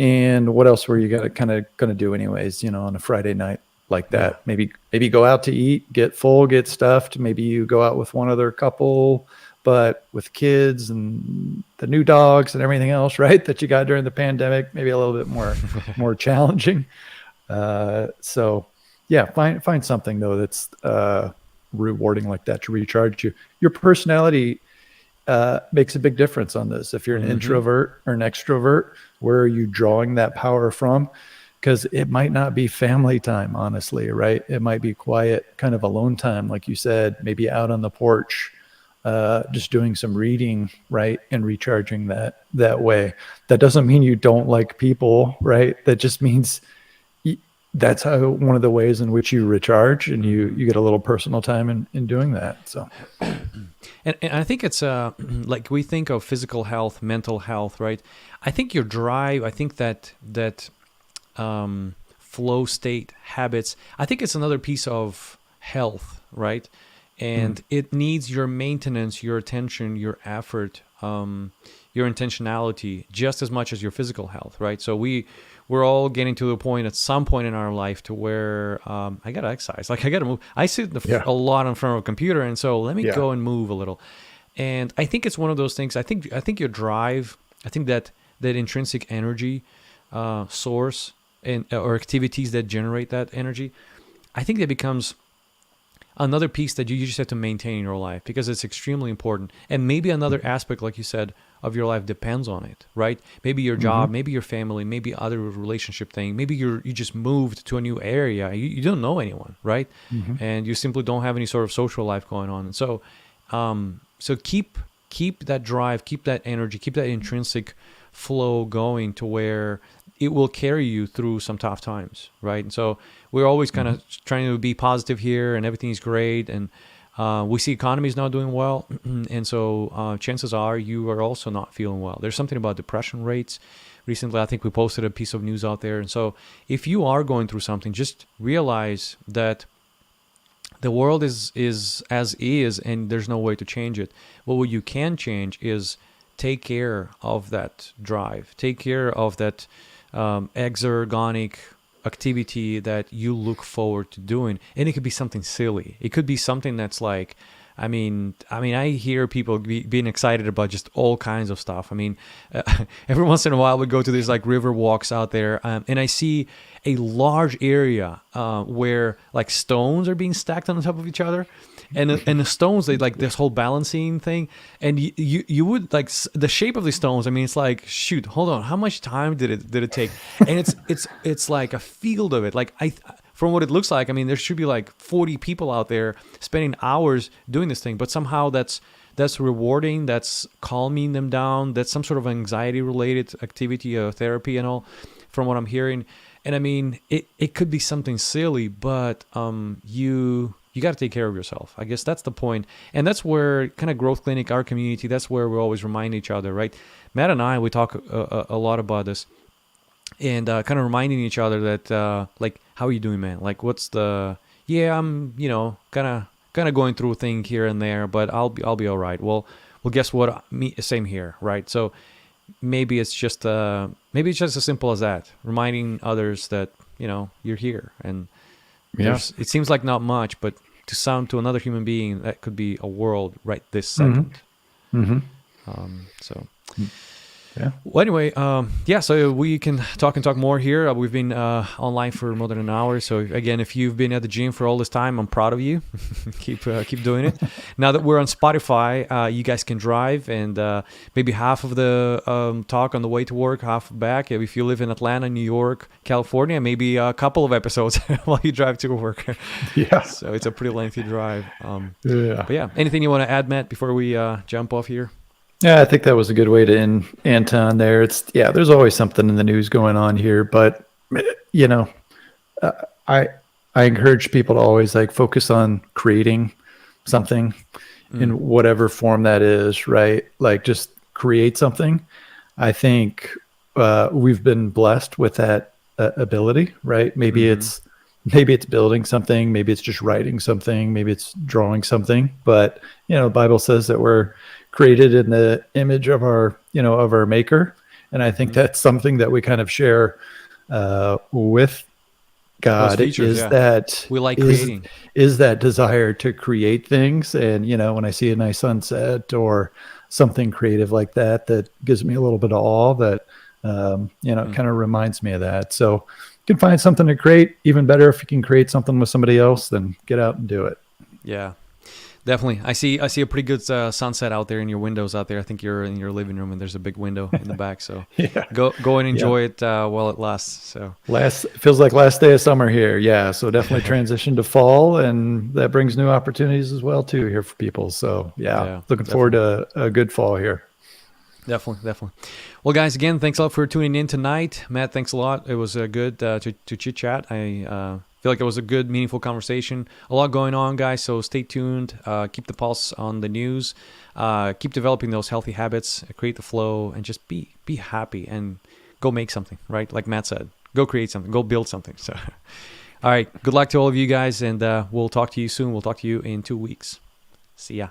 Speaker 2: And what else were you gonna do anyways, on a Friday night like
Speaker 1: Yeah.
Speaker 2: that? Maybe go out to eat, get full, get stuffed. Maybe you go out with one other couple, but with kids and the new dogs and everything else, right? That you got during the pandemic, maybe a little bit more challenging. So yeah, find something though that's rewarding like that to recharge you. Your personality makes a big difference on this. If you're an
Speaker 1: Mm-hmm.
Speaker 2: introvert or an extrovert, where are you drawing that power from? Because it might not be family time, honestly, right? It might be quiet, kind of alone time, like you said, maybe out on the porch, just doing some reading, right, and recharging that way. That doesn't mean you don't like people, right? That just means that's how one of the ways in which you recharge, and you get a little personal time in doing that. So
Speaker 1: And I think it's like we think of physical health, mental health, right? I think your drive, I think that flow state habits, I think it's another piece of health, right? And it needs your maintenance, your attention, your effort, your intentionality, just as much as your physical health, right? So we're all getting to the point at some point in our life to where I got to exercise. Like I got to move. I sit a lot in front of a computer, and so let me go and move a little. And I think it's one of those things. I think your drive, I think that intrinsic energy source and or activities that generate that energy, I think that becomes another piece that you just have to maintain in your life because it's extremely important. And maybe another aspect, like you said, of your life depends on it, right? Maybe your job, maybe your family, maybe other relationship thing. Maybe you just moved to a new area. You don't know anyone, right? And you simply don't have any sort of social life going on. And so, so keep that drive, keep that energy, keep that intrinsic flow going to where it will carry you through some tough times, right? And so we're always kind of trying to be positive here and everything is great. And we see economy is not doing well. And so chances are you are also not feeling well. There's something about depression rates. Recently, I think we posted a piece of news out there. And so if you are going through something, just realize that the world is as is, and there's no way to change it. But what you can change is take care of that drive, take care of that exergonic activity that you look forward to doing. And it could be something silly. It could be something that's like, I hear people being excited about just all kinds of stuff. Every once in a while we go to these like river walks out there, and I see a large area where like stones are being stacked on top of each other, and the stones, they like this whole balancing thing, and you would like the shape of the stones. It's like, shoot, hold on, how much time did it take? And it's like a field of it. Like from what it looks like, there should be like 40 people out there spending hours doing this thing, but somehow that's rewarding, that's calming them down, that's some sort of anxiety related activity or therapy and all, from what I'm hearing. And it could be something silly, but you got to take care of yourself. I guess that's the point. And that's where kind of Growth Clinic, our community, that's where we always remind each other, right? Matt and I, we talk a lot about this, and kind of reminding each other that like, how are you doing, man? Like, what's the, I'm kind of going through a thing here and there, but I'll be all right. Well, guess what? Same here, right? So maybe it's just as simple as that, reminding others that you're here. And it seems like not much, but to another human being, that could be a world right this second. So yeah. Well, anyway, so we can talk more here. We've been online for more than an hour. So again, if you've been at the gym for all this time, I'm proud of you. keep doing it. Now that we're on Spotify, you guys can drive, and maybe half of the talk on the way to work, half back. If you live in Atlanta, New York, California, maybe a couple of episodes while you drive to work.
Speaker 2: Yeah.
Speaker 1: So it's a pretty lengthy drive. But yeah, anything you want to add, Matt, before we jump off here?
Speaker 2: Yeah, I think that was a good way to end, Anton, there. There's always something in the news going on here, but I encourage people to always like focus on creating something in whatever form that is, right? Like just create something. I think we've been blessed with that ability, right? Maybe it's building something, maybe it's just writing something, maybe it's drawing something, but the Bible says that we're created in the image of our maker. And I think that's something that we kind of share with God, features, that
Speaker 1: we like creating,
Speaker 2: is that desire to create things. And, when I see a nice sunset or something creative like that, that gives me a little bit of awe, that, kind of reminds me of that. So you can find something to create. Even better if you can create something with somebody else, then get out and do it.
Speaker 1: Yeah. Definitely. I see a pretty good sunset out there in your windows out there. I think you're in your living room and there's a big window in the back. So go and enjoy it while it lasts. So
Speaker 2: feels like last day of summer here. Yeah. So definitely transition to fall, and that brings new opportunities as well too here for people. So looking forward to a good fall here.
Speaker 1: Definitely. Well, guys, again, thanks a lot for tuning in tonight. Matt, thanks a lot. It was good to chit chat. I feel like it was a good, meaningful conversation. A lot going on, guys, so stay tuned. Keep the pulse on the news. Keep developing those healthy habits. Create the flow, and just be happy and go make something, right? Like Matt said, go create something, go build something. So, all right, good luck to all of you guys, and we'll talk to you soon. We'll talk to you in 2 weeks. See ya.